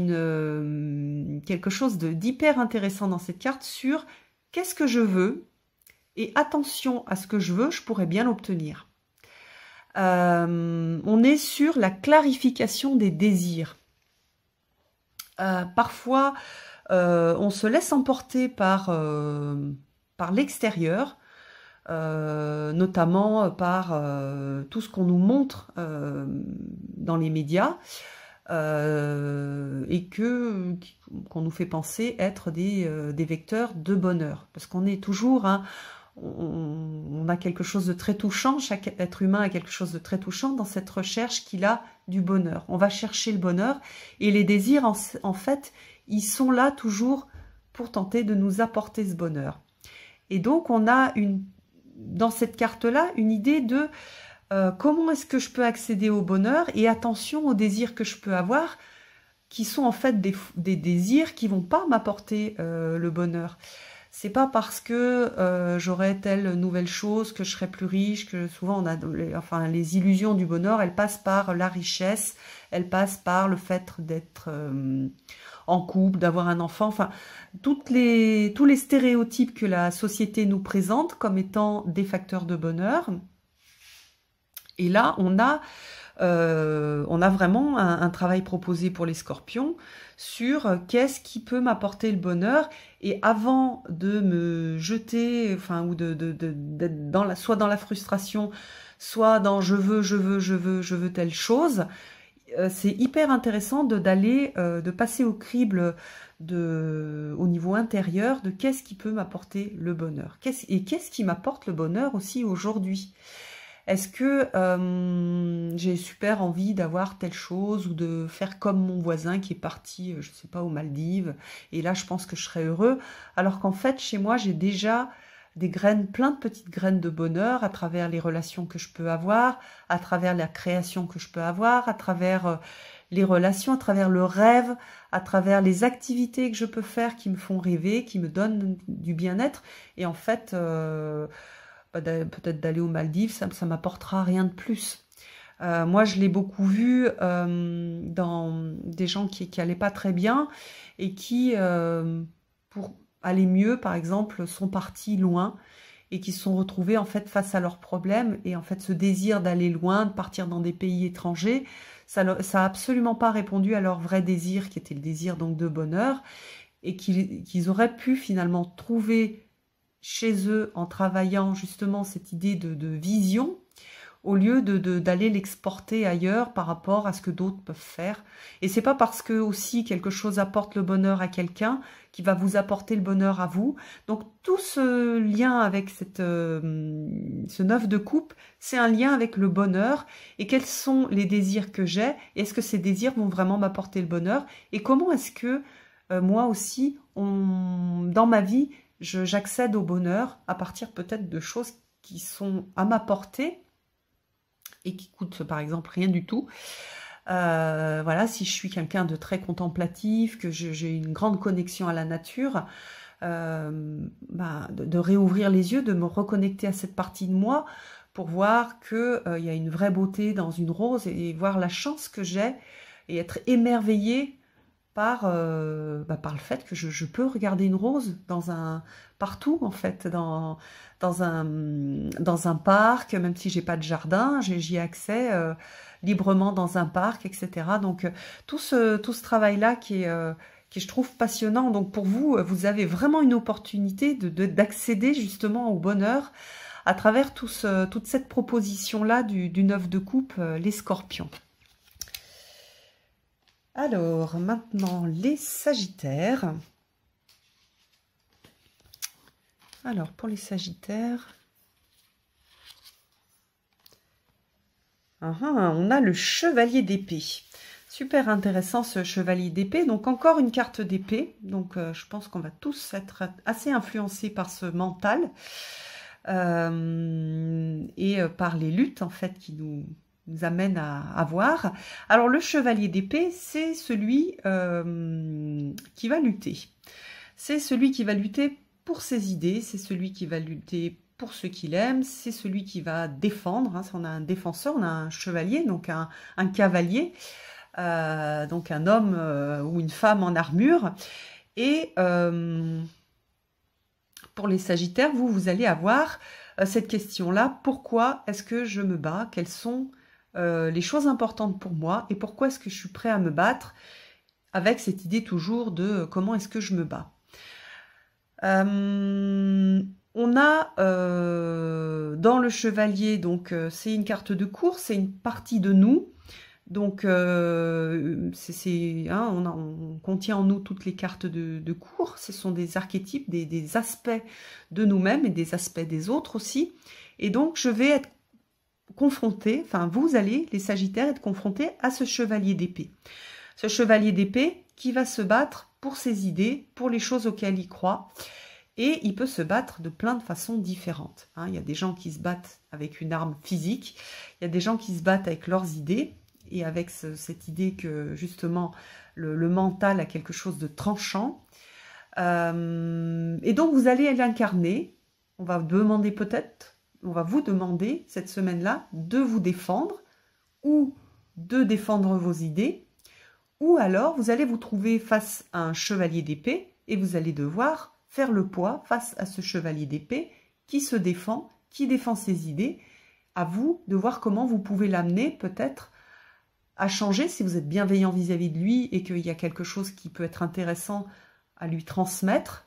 quelque chose d'hyper intéressant dans cette carte sur qu'est-ce que je veux, et attention à ce que je veux, je pourrais bien l'obtenir. On est sur la clarification des désirs. Parfois on se laisse emporter par l'extérieur, notamment par tout ce qu'on nous montre dans les médias, et qu'on nous fait penser être des vecteurs de bonheur. Parce qu'on est toujours, hein, on a quelque chose de très touchant, chaque être humain a quelque chose de très touchant dans cette recherche qu'il a du bonheur. On va chercher le bonheur et les désirs, en fait, ils sont là toujours pour tenter de nous apporter ce bonheur. Et donc, on a dans cette carte-là une idée de comment est-ce que je peux accéder au bonheur et attention aux désirs que je peux avoir qui sont en fait des désirs qui vont pas m'apporter le bonheur. C'est pas parce que j'aurai telle nouvelle chose que je serai plus riche, que souvent on a les illusions du bonheur, elles passent par la richesse, elles passent par le fait d'être en couple, d'avoir un enfant, enfin tous les stéréotypes que la société nous présente comme étant des facteurs de bonheur. Et là, on a vraiment un travail proposé pour les scorpions sur qu'est-ce qui peut m'apporter le bonheur. Et avant de me jeter, enfin, ou d'être soit dans la frustration, soit dans je veux telle chose, c'est hyper intéressant de passer au crible au niveau intérieur de qu'est-ce qui peut m'apporter le bonheur. Et qu'est-ce qui m'apporte le bonheur aussi aujourd'hui? Est-ce que j'ai super envie d'avoir telle chose ou de faire comme mon voisin qui est parti, je ne sais pas, aux Maldives, et là je pense que je serais heureux, alors qu'en fait chez moi j'ai déjà des graines, plein de petites graines de bonheur à travers les relations que je peux avoir, à travers la création que je peux avoir, à travers les relations, à travers le rêve, à travers les activités que je peux faire qui me font rêver, qui me donnent du bien-être, et en fait... peut-être d'aller aux Maldives, ça m'apportera rien de plus. Moi, je l'ai beaucoup vu dans des gens qui allaient pas très bien et qui, pour aller mieux, par exemple, sont partis loin et qui se sont retrouvés en fait face à leurs problèmes. Et en fait, ce désir d'aller loin, de partir dans des pays étrangers, ça a absolument pas répondu à leur vrai désir, qui était le désir donc de bonheur, et qu'ils auraient pu finalement trouver chez eux en travaillant justement cette idée de vision au lieu d'aller l'exporter ailleurs par rapport à ce que d'autres peuvent faire. Et c'est pas parce que aussi quelque chose apporte le bonheur à quelqu'un qui va vous apporter le bonheur à vous. Donc tout ce lien avec ce 9 de coupe, c'est un lien avec le bonheur et quels sont les désirs que j'ai et est-ce que ces désirs vont vraiment m'apporter le bonheur et comment est-ce que moi aussi, dans ma vie, j'accède au bonheur à partir peut-être de choses qui sont à ma portée et qui coûtent par exemple rien du tout. Voilà, si je suis quelqu'un de très contemplatif, que j'ai une grande connexion à la nature, de réouvrir les yeux, de me reconnecter à cette partie de moi pour voir qu'il y a une vraie beauté dans une rose et voir la chance que j'ai et être émerveillée par le fait que je peux regarder une rose partout en fait, dans un parc, même si j'ai pas de jardin, j'y ai accès librement dans un parc, etc. Donc tout ce travail-là qui je trouve passionnant. Donc pour vous, vous avez vraiment une opportunité d'accéder justement au bonheur à travers toute cette proposition-là du 9 de coupe, les scorpions. Alors, maintenant, les Sagittaires. Alors, pour les Sagittaires, on a le Chevalier d'épée. Super intéressant ce Chevalier d'épée. Donc, encore une carte d'épée. Donc, je pense qu'on va tous être assez influencés par ce mental et par les luttes, en fait, qui nous amène à voir. Alors le chevalier d'épée, c'est celui qui va lutter. C'est celui qui va lutter pour ses idées, c'est celui qui va lutter pour ce qu'il aime, c'est celui qui va défendre. Hein. On a un défenseur, on a un chevalier, donc un cavalier, donc un homme ou une femme en armure. Et pour les Sagittaires, vous allez avoir cette question-là, pourquoi est-ce que je me bats? Quelles sont les choses importantes pour moi et pourquoi est-ce que je suis prêt à me battre avec cette idée toujours de comment est-ce que je me bats. On a dans le chevalier, donc c'est une carte de course, c'est une partie de nous Donc, hein, on contient en nous toutes les cartes de cours. Ce sont des archétypes, des aspects de nous-mêmes et des aspects des autres aussi. Et donc, je vais être confrontée, enfin, vous allez, les Sagittaires, être confrontés à ce chevalier d'épée. Ce chevalier d'épée qui va se battre pour ses idées, pour les choses auxquelles il croit. Et il peut se battre de plein de façons différentes. Hein. Il y a des gens qui se battent avec une arme physique. Il y a des gens qui se battent avec leurs idées. Et avec cette idée que, justement, le mental a quelque chose de tranchant. Et donc, vous allez l'incarner. On va vous demander, cette semaine-là, de vous défendre ou de défendre vos idées. Ou alors, vous allez vous trouver face à un chevalier d'épée et vous allez devoir faire le poids face à ce chevalier d'épée qui se défend, qui défend ses idées. À vous de voir comment vous pouvez l'amener peut-être à changer si vous êtes bienveillant vis-à-vis de lui et qu'il y a quelque chose qui peut être intéressant à lui transmettre.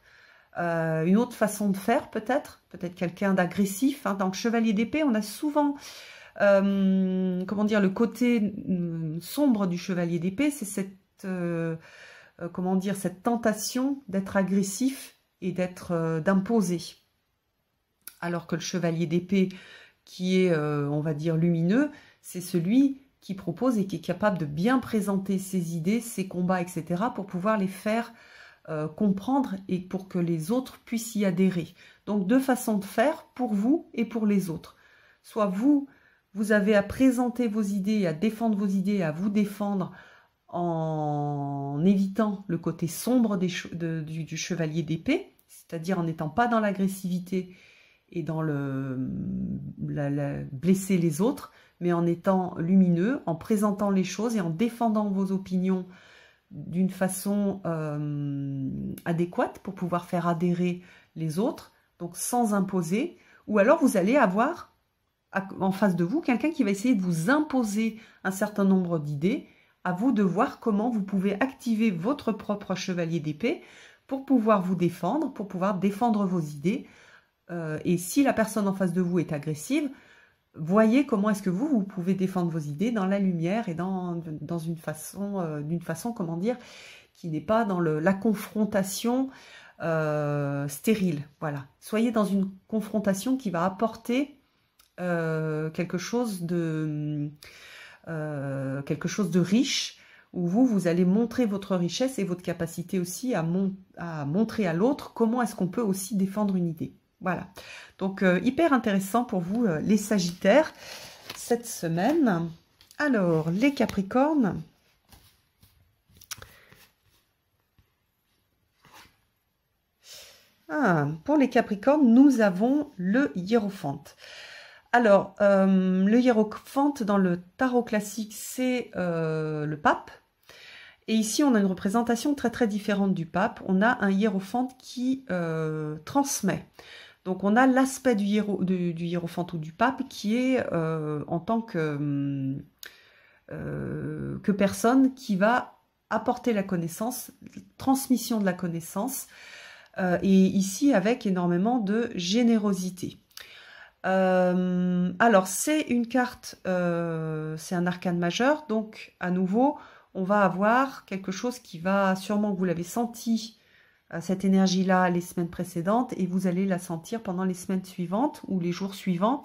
Une autre façon de faire peut-être quelqu'un d'agressif. Hein. Dans le chevalier d'épée, on a souvent, comment dire, le côté sombre du chevalier d'épée, c'est cette, comment dire, cette tentation d'être agressif et d'imposer. Alors que le chevalier d'épée qui est, on va dire, lumineux, c'est celui qui propose et qui est capable de bien présenter ses idées, ses combats, etc. pour pouvoir les faire comprendre et pour que les autres puissent y adhérer. Donc, deux façons de faire pour vous et pour les autres. Soit vous avez à présenter vos idées, à défendre vos idées, à vous défendre en évitant le côté sombre du chevalier d'épée, c'est-à-dire en n'étant pas dans l'agressivité et dans blesser les autres, mais en étant lumineux, en présentant les choses et en défendant vos opinions d'une façon adéquate pour pouvoir faire adhérer les autres, donc sans imposer. Ou alors vous allez avoir en face de vous quelqu'un qui va essayer de vous imposer un certain nombre d'idées. À vous de voir comment vous pouvez activer votre propre chevalier d'épée pour pouvoir vous défendre, pour pouvoir défendre vos idées. Et si la personne en face de vous est agressive, voyez comment est-ce que vous pouvez défendre vos idées dans la lumière et dans d'une façon, comment dire, qui n'est pas dans la confrontation stérile. Voilà. Soyez dans une confrontation qui va apporter quelque chose de riche, où vous allez montrer votre richesse et votre capacité aussi à montrer à l'autre comment est-ce qu'on peut aussi défendre une idée. Voilà, donc hyper intéressant pour vous les Sagittaires cette semaine. Alors, les Capricornes. Pour les Capricornes, nous avons le Hiérophante. Alors, le Hiérophante dans le tarot classique, c'est le pape. Et ici, on a une représentation très très différente du pape. On a un hiérophante qui transmet. Donc, on a l'aspect du hiérophante ou du pape qui est en tant que personne qui va apporter la connaissance, transmission de la connaissance, et ici avec énormément de générosité. Alors, c'est une carte, c'est un arcane majeur, donc à nouveau, on va avoir quelque chose qui va, sûrement vous l'avez senti, cette énergie-là les semaines précédentes, et vous allez la sentir pendant les semaines suivantes ou les jours suivants.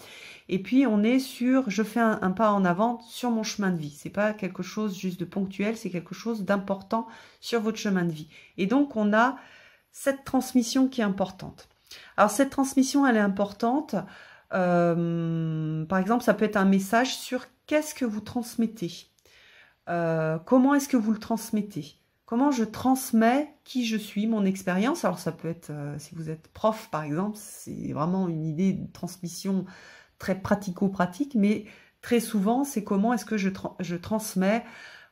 Et puis on est sur, je fais un pas en avant sur mon chemin de vie. C'est pas quelque chose juste de ponctuel, c'est quelque chose d'important sur votre chemin de vie. Et donc on a cette transmission qui est importante. Alors cette transmission, elle est importante. Par exemple, ça peut être un message sur qu'est-ce que vous transmettez. Comment est-ce que vous le transmettez? Comment je transmets qui je suis, mon expérience? Alors ça peut être, si vous êtes prof par exemple, c'est vraiment une idée de transmission très pratico-pratique, mais très souvent c'est comment est-ce que je transmets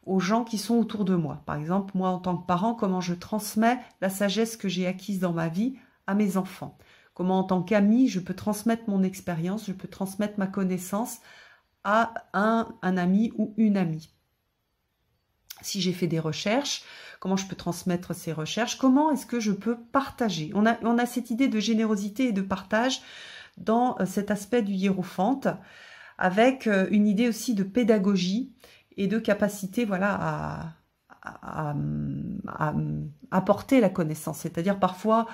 aux gens qui sont autour de moi. Par exemple, moi en tant que parent, comment je transmets la sagesse que j'ai acquise dans ma vie à mes enfants. Comment en tant qu'ami, je peux transmettre mon expérience, je peux transmettre ma connaissance à un ami ou une amie. Si j'ai fait des recherches, comment je peux transmettre ces recherches? Comment est-ce que je peux partager? On a cette idée de générosité et de partage dans cet aspect du hiérophante, avec une idée aussi de pédagogie et de capacité, voilà, à apporter la connaissance. C'est-à-dire parfois,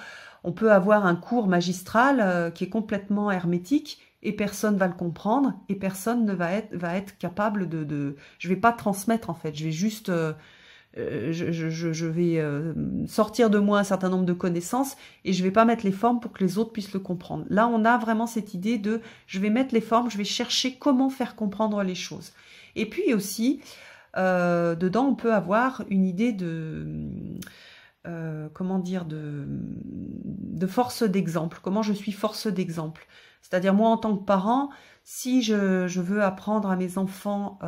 on peut avoir un cours magistral qui est complètement hermétique et personne va le comprendre et personne ne va être capable Je vais pas transmettre en fait, je vais juste... je vais sortir de moi un certain nombre de connaissances et je vais pas mettre les formes pour que les autres puissent le comprendre. Là, on a vraiment cette idée de je vais mettre les formes, je vais chercher comment faire comprendre les choses. Et puis aussi, dedans, on peut avoir une idée comment dire, de force d'exemple. Comment je suis force d'exemple. C'est-à-dire moi, en tant que parent, si je veux apprendre à mes enfants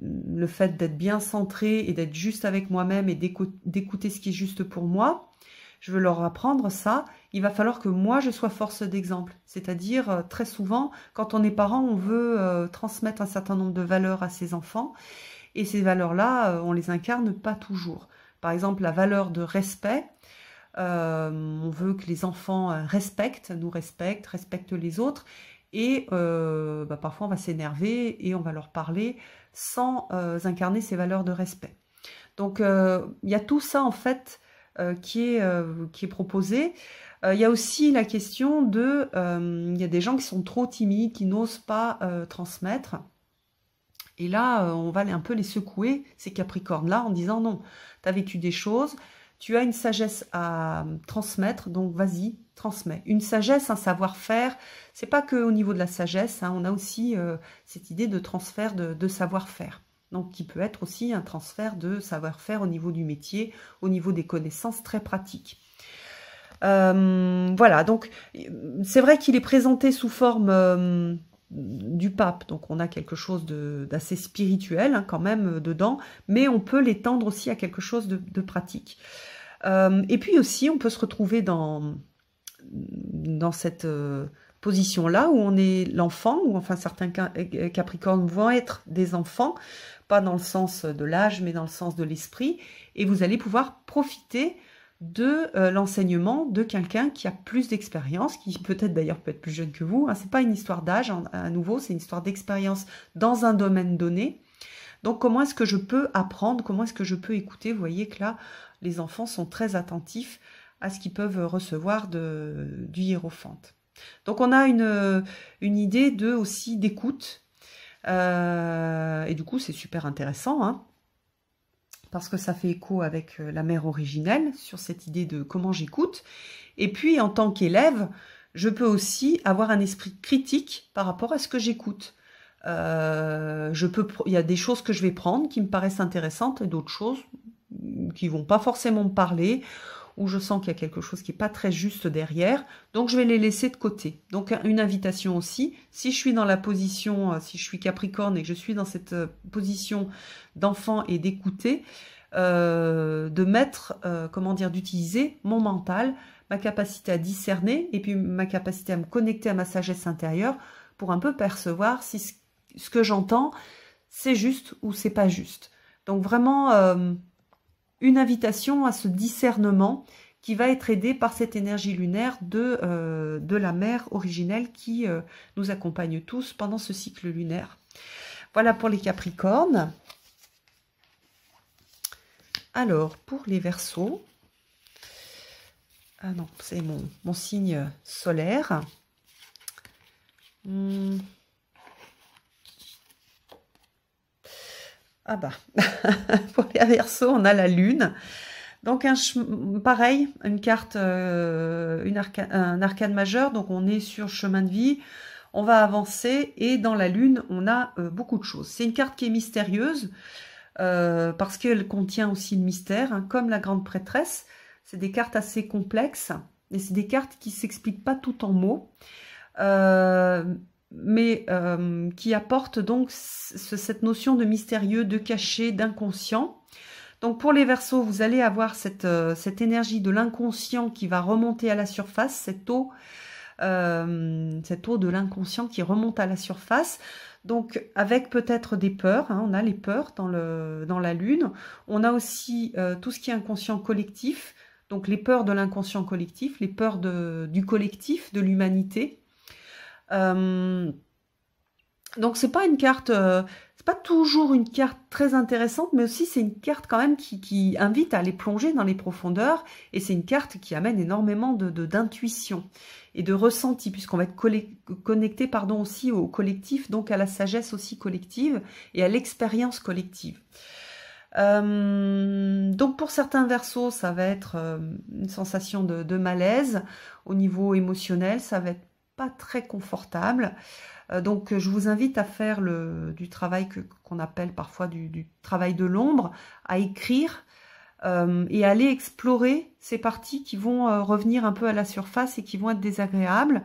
le fait d'être bien centré et d'être juste avec moi-même et d'écouter ce qui est juste pour moi, je veux leur apprendre ça, il va falloir que moi je sois force d'exemple. C'est-à-dire très souvent, quand on est parent, on veut transmettre un certain nombre de valeurs à ses enfants et ces valeurs-là, on les incarne pas toujours. Par exemple, la valeur de respect, on veut que les enfants nous respectent les autres et parfois on va s'énerver et on va leur parler sans incarner ces valeurs de respect. Donc il y a tout ça en fait qui est proposé. Il y a aussi la question de... il y a des gens qui sont trop timides, qui n'osent pas transmettre. Et là, on va un peu les secouer, ces Capricornes-là, en disant non, tu as vécu des choses, tu as une sagesse à transmettre, donc vas-y, transmets. Une sagesse, un savoir-faire, c'est pas que au niveau de la sagesse, hein, on a aussi cette idée de transfert de savoir-faire. Donc, qui peut être aussi un transfert de savoir-faire au niveau du métier, au niveau des connaissances très pratiques. Voilà, donc c'est vrai qu'il est présenté sous forme du pape, donc on a quelque chose d'assez spirituel hein, quand même dedans, mais on peut l'étendre aussi à quelque chose de pratique. Et puis aussi, on peut se retrouver dans cette position-là où on est l'enfant, ou enfin certains Capricornes vont être des enfants, pas dans le sens de l'âge, mais dans le sens de l'esprit, et vous allez pouvoir profiter de l'enseignement de quelqu'un qui a plus d'expérience, qui peut-être d'ailleurs peut être plus jeune que vous. Hein. C'est pas une histoire d'âge, à nouveau, c'est une histoire d'expérience dans un domaine donné. Donc comment est-ce que je peux apprendre, comment est-ce que je peux écouter? Vous voyez que là, les enfants sont très attentifs à ce qu'ils peuvent recevoir du hiérophante. Donc on a une idée aussi d'écoute, et du coup c'est super intéressant, hein, parce que ça fait écho avec la mère originelle, sur cette idée de comment j'écoute. Et puis, en tant qu'élève, je peux aussi avoir un esprit critique par rapport à ce que j'écoute. Il y a des choses que je vais prendre qui me paraissent intéressantes et d'autres choses qui vont pas forcément me parler, où je sens qu'il y a quelque chose qui n'est pas très juste derrière, donc je vais les laisser de côté. Donc une invitation aussi, si je suis dans la position, si je suis Capricorne et que je suis dans cette position d'enfant et d'écouter, de mettre, comment dire, d'utiliser mon mental, ma capacité à discerner et puis ma capacité à me connecter à ma sagesse intérieure pour un peu percevoir si ce que j'entends, c'est juste ou c'est pas juste. Donc vraiment... une invitation à ce discernement qui va être aidé par cette énergie lunaire de la mère originelle qui nous accompagne tous pendant ce cycle lunaire. Voilà pour les Capricornes. Alors, pour les Verseaux, ah non, c'est mon signe solaire. Ah bah, pour les Verseaux, on a la Lune. Donc, pareil, une carte, un arcane majeur. Donc, on est sur chemin de vie. On va avancer. Et dans la Lune, on a beaucoup de choses. C'est une carte qui est mystérieuse parce qu'elle contient aussi le mystère. Hein, comme la Grande Prêtresse, c'est des cartes assez complexes. Et c'est des cartes qui ne s'expliquent pas tout en mots. Mais qui apporte donc cette notion de mystérieux, de caché, d'inconscient. Donc pour les Verseaux, vous allez avoir cette énergie de l'inconscient qui va remonter à la surface, cette eau de l'inconscient qui remonte à la surface. Donc avec peut-être des peurs, hein, on a les peurs dans la Lune. On a aussi tout ce qui est inconscient collectif, donc les peurs de l'inconscient collectif, les peurs du collectif, de l'humanité. Donc c'est pas une carte, c'est pas toujours une carte très intéressante, mais aussi c'est une carte quand même qui invite à aller plonger dans les profondeurs, et c'est une carte qui amène énormément d'intuition et de ressenti, puisqu'on va être connecté pardon, aussi au collectif, donc à la sagesse aussi collective et à l'expérience collective. Donc pour certains versos, ça va être une sensation de malaise. Au niveau émotionnel, ça va être pas très confortable. Donc je vous invite à faire du travail qu'on appelle parfois du travail de l'ombre, à écrire et à aller explorer ces parties qui vont revenir un peu à la surface et qui vont être désagréables.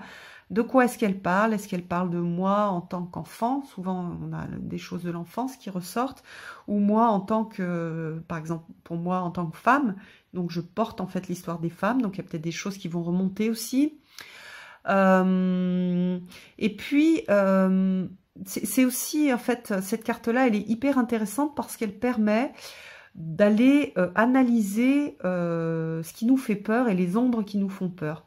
De quoi est-ce qu'elle parle? Est-ce qu'elle parle de moi en tant qu'enfant? Souvent, on a des choses de l'enfance qui ressortent. Ou moi en tant que, par exemple, pour moi en tant que femme. Donc, je porte en fait l'histoire des femmes. Donc, il y a peut-être des choses qui vont remonter aussi. Et puis, c'est aussi, en fait, cette carte-là, elle est hyper intéressante parce qu'elle permet d'aller analyser ce qui nous fait peur et les ombres qui nous font peur.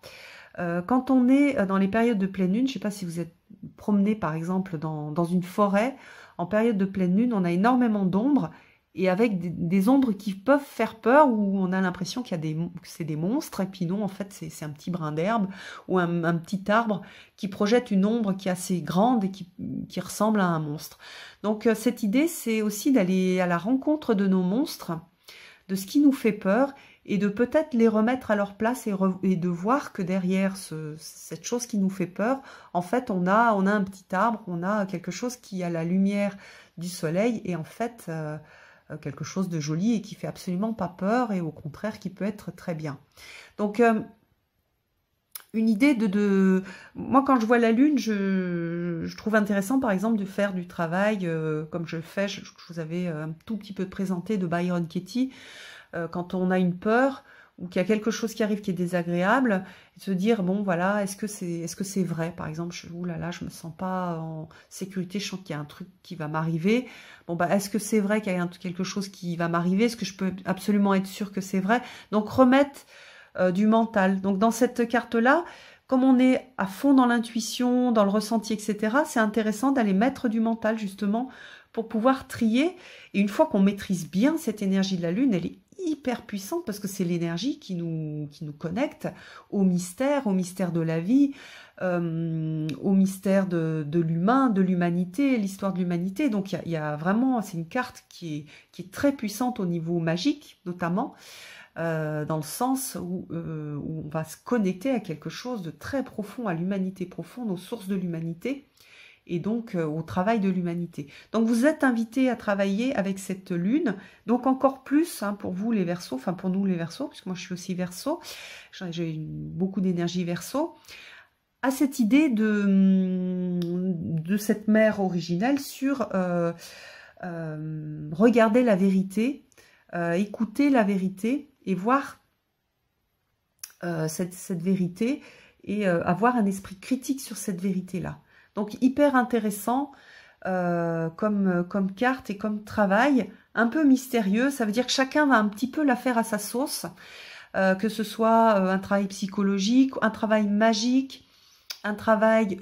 Quand on est dans les périodes de pleine lune, je ne sais pas si vous êtes promené par exemple dans une forêt, en période de pleine lune, on a énormément d'ombres, et avec des ombres qui peuvent faire peur, où on a l'impression que c'est des monstres, et puis non, en fait, c'est un petit brin d'herbe, ou un petit arbre qui projette une ombre qui est assez grande et qui ressemble à un monstre. Donc cette idée, c'est aussi d'aller à la rencontre de nos monstres, de ce qui nous fait peur, et de peut-être les remettre à leur place et de voir que derrière cette chose qui nous fait peur, en fait, on a un petit arbre, on a quelque chose qui a la lumière du soleil, et en fait, quelque chose de joli et qui fait absolument pas peur, et au contraire, qui peut être très bien. Donc, une idée Moi, quand je vois la lune, je trouve intéressant, par exemple, de faire du travail, comme je le fais, je vous avais un tout petit peu présenté de Byron Katie, quand on a une peur ou qu'il y a quelque chose qui arrive qui est désagréable, et de se dire bon voilà, est-ce que c'est vrai, par exemple, oulala, je me sens pas en sécurité, je sens qu'il y a un truc qui va m'arriver. Bon bah est-ce que c'est vrai qu'il y a quelque chose qui va m'arriver? Est-ce que je peux absolument être sûre que c'est vrai? Donc remettre du mental. Donc dans cette carte-là, comme on est à fond dans l'intuition, dans le ressenti, etc., c'est intéressant d'aller mettre du mental justement pour pouvoir trier. Et une fois qu'on maîtrise bien cette énergie de la lune, elle est hyper puissante parce que c'est l'énergie qui nous connecte au mystère de la vie, au mystère de l'humain, de l'humanité, l'histoire de l'humanité. Donc il y a vraiment, c'est une carte qui est très puissante au niveau magique notamment, dans le sens où on va se connecter à quelque chose de très profond, à l'humanité profonde, aux sources de l'humanité, et donc au travail de l'humanité. Donc vous êtes invités à travailler avec cette lune, donc encore plus pour vous les Verseaux, enfin pour nous les Verseaux, puisque moi je suis aussi Verseau, j'ai beaucoup d'énergie Verseau, à cette idée de cette mère originelle sur regarder la vérité, écouter la vérité et voir cette vérité, et avoir un esprit critique sur cette vérité-là. Donc hyper intéressant comme carte et comme travail, un peu mystérieux. Ça veut dire que chacun va un petit peu la faire à sa sauce, que ce soit un travail psychologique, un travail magique, un travail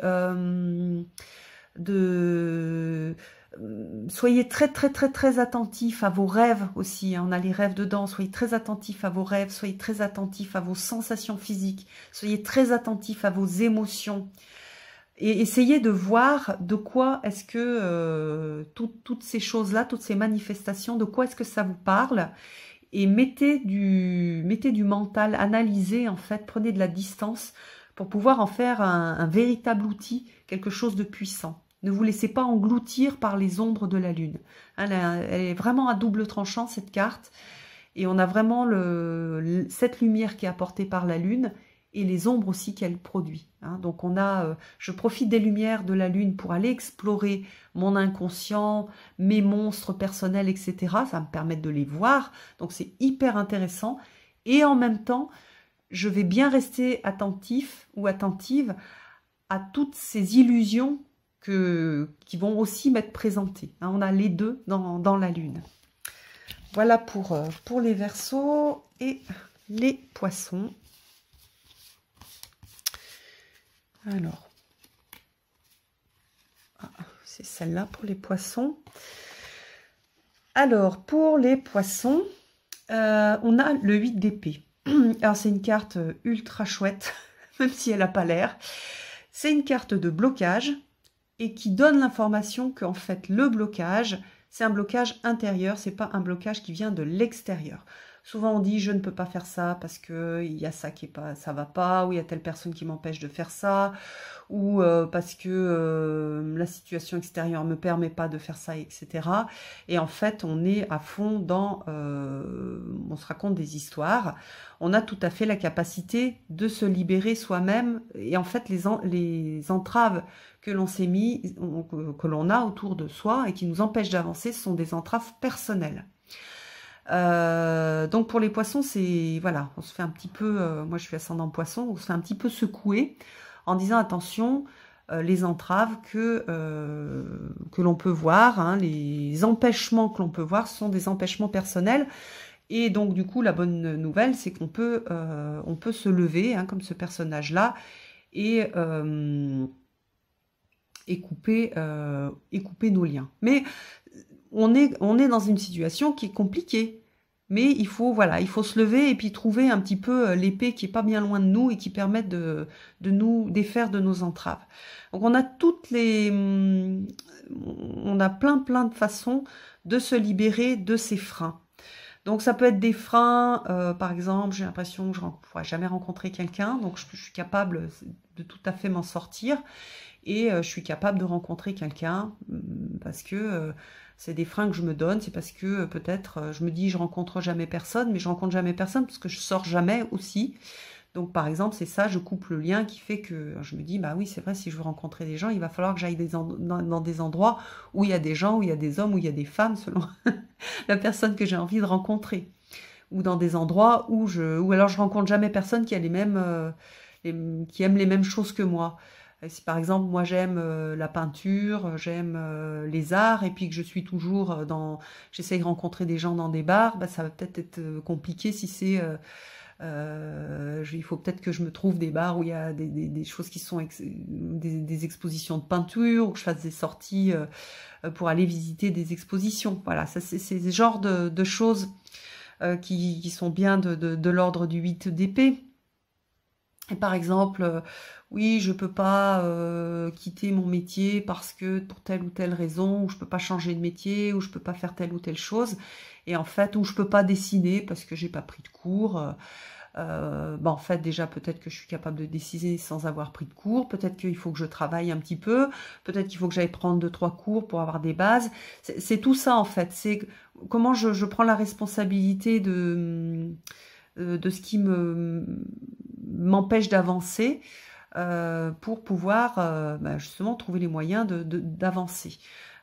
soyez très très très très attentifs à vos rêves aussi, on a les rêves dedans, soyez très attentifs à vos rêves, soyez très attentifs à vos sensations physiques, soyez très attentifs à vos émotions. Et essayez de voir de quoi est-ce que toutes ces choses-là, toutes ces manifestations, de quoi est-ce que ça vous parle, et mettez du mental, analysez en fait, prenez de la distance pour pouvoir en faire un véritable outil, quelque chose de puissant. Ne vous laissez pas engloutir par les ombres de la lune. Elle est vraiment à double tranchant cette carte, et on a vraiment cette lumière qui est apportée par la lune, et les ombres aussi qu'elle produit. Donc je profite des lumières de la lune pour aller explorer mon inconscient, mes monstres personnels, etc. Ça me permet de les voir, donc c'est hyper intéressant. Et en même temps, je vais bien rester attentif ou attentive à toutes ces illusions qui vont aussi m'être présentées. On a les deux dans la lune. Voilà pour les Verseaux et les Poissons. Alors, c'est celle-là pour les poissons. Alors, pour les poissons, on a le 8 d'épée. Alors, c'est une carte ultra chouette, même si elle n'a pas l'air. C'est une carte de blocage et qui donne l'information qu'en fait, le blocage, c'est un blocage intérieur, c'est pas un blocage qui vient de l'extérieur. Souvent, on dit « je ne peux pas faire ça parce qu'il y a ça qui est pas, ça va pas » ou « il y a telle personne qui m'empêche de faire ça » ou parce que la situation extérieure ne me permet pas de faire ça, etc. Et en fait, on est à fond dans... on se raconte des histoires. On a tout à fait la capacité de se libérer soi-même. Et en fait, les entraves que l'on s'est mis, que l'on a autour de soi et qui nous empêchent d'avancer, ce sont des entraves personnelles. Donc pour les poissons, c'est voilà, on se fait un petit peu, moi je suis ascendant poisson, on se fait un petit peu secouer en disant attention, les entraves que l'on peut voir, hein, les empêchements que l'on peut voir sont des empêchements personnels. Et donc du coup la bonne nouvelle c'est qu'on peut, on peut se lever, hein, comme ce personnage-là, et couper nos liens. Mais on est dans une situation qui est compliquée. Mais il faut, voilà, il faut se lever et puis trouver un petit peu l'épée qui est pas bien loin de nous et qui permet de nous défaire de nos entraves. Donc on a on a plein de façons de se libérer de ces freins. Donc ça peut être des freins, par exemple, j'ai l'impression que je ne pourrai jamais rencontrer quelqu'un, donc je suis capable de tout à fait m'en sortir. Et je suis capable de rencontrer quelqu'un parce que c'est des freins que je me donne, c'est parce que peut-être je me dis je rencontre jamais personne, mais je rencontre jamais personne parce que je sors jamais aussi. Donc par exemple c'est ça, je coupe le lien qui fait que je me dis bah oui c'est vrai, si je veux rencontrer des gens, il va falloir que j'aille dans des endroits où il y a des gens, où il y a des hommes, où il y a des femmes selon la personne que j'ai envie de rencontrer. Ou dans des endroits où alors je rencontre jamais personne qui a qui aime les mêmes choses que moi. Si par exemple, moi j'aime la peinture, j'aime les arts, et puis que je suis toujours j'essaye de rencontrer des gens dans des bars, bah, ça va peut-être être compliqué si c'est... il faut peut-être que je me trouve des bars où il y a des choses qui sont des expositions de peinture, ou que je fasse des sorties pour aller visiter des expositions. Voilà, ça c'est ce genre de choses qui sont bien de l'ordre du 8 d'épée. Et par exemple, oui, je peux pas quitter mon métier parce que pour telle ou telle raison, ou je peux pas changer de métier, ou je peux pas faire telle ou telle chose, et en fait, ou je peux pas dessiner parce que j'ai pas pris de cours. En fait, déjà, peut-être que je suis capable de dessiner sans avoir pris de cours, peut-être qu'il faut que je travaille un petit peu, peut-être qu'il faut que j'aille prendre 2-3 cours pour avoir des bases. C'est tout ça, en fait. C'est comment je prends la responsabilité de ce qui m'empêche d'avancer pour pouvoir justement trouver les moyens d'avancer.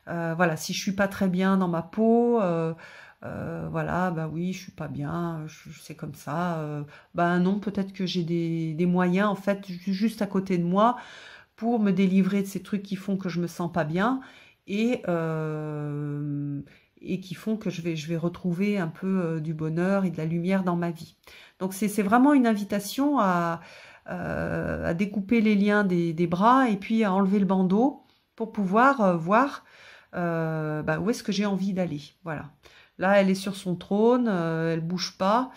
Voilà, si je suis pas très bien dans ma peau, voilà, bah oui, je suis pas bien, c'est comme ça. Non, peut-être que j'ai des moyens en fait juste à côté de moi pour me délivrer de ces trucs qui font que je me sens pas bien et qui font que je vais retrouver un peu du bonheur et de la lumière dans ma vie. Donc c'est vraiment une invitation à découper les liens des bras et puis à enlever le bandeau pour pouvoir voir où est-ce que j'ai envie d'aller. Voilà. Là, elle est sur son trône, elle bouge pas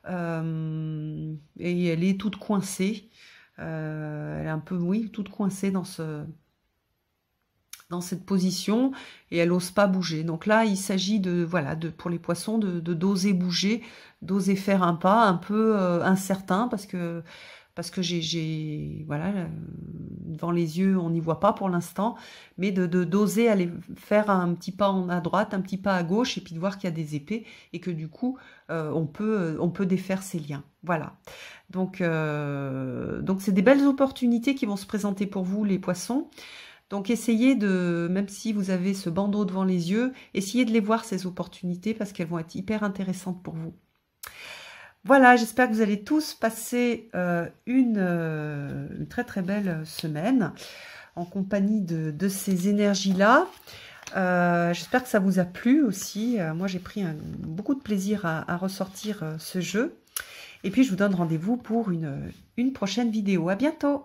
et elle est toute coincée. Elle est un peu, oui, toute coincée dans cette position et elle n'ose pas bouger. Donc là, il s'agit pour les poissons d'oser bouger, d'oser faire un pas un peu incertain parce que voilà, devant les yeux, on n'y voit pas pour l'instant, mais d'oser aller faire un petit pas à droite, un petit pas à gauche, et puis de voir qu'il y a des épées, et que du coup, on peut défaire ces liens. Voilà. Donc c'est des belles opportunités qui vont se présenter pour vous, les poissons. Donc essayez même si vous avez ce bandeau devant les yeux, essayez de les voir, ces opportunités, parce qu'elles vont être hyper intéressantes pour vous. Voilà, j'espère que vous allez tous passer une très très belle semaine en compagnie de ces énergies-là. J'espère que ça vous a plu aussi. Moi, j'ai pris beaucoup de plaisir à ressortir ce jeu. Et puis, je vous donne rendez-vous pour une prochaine vidéo. À bientôt!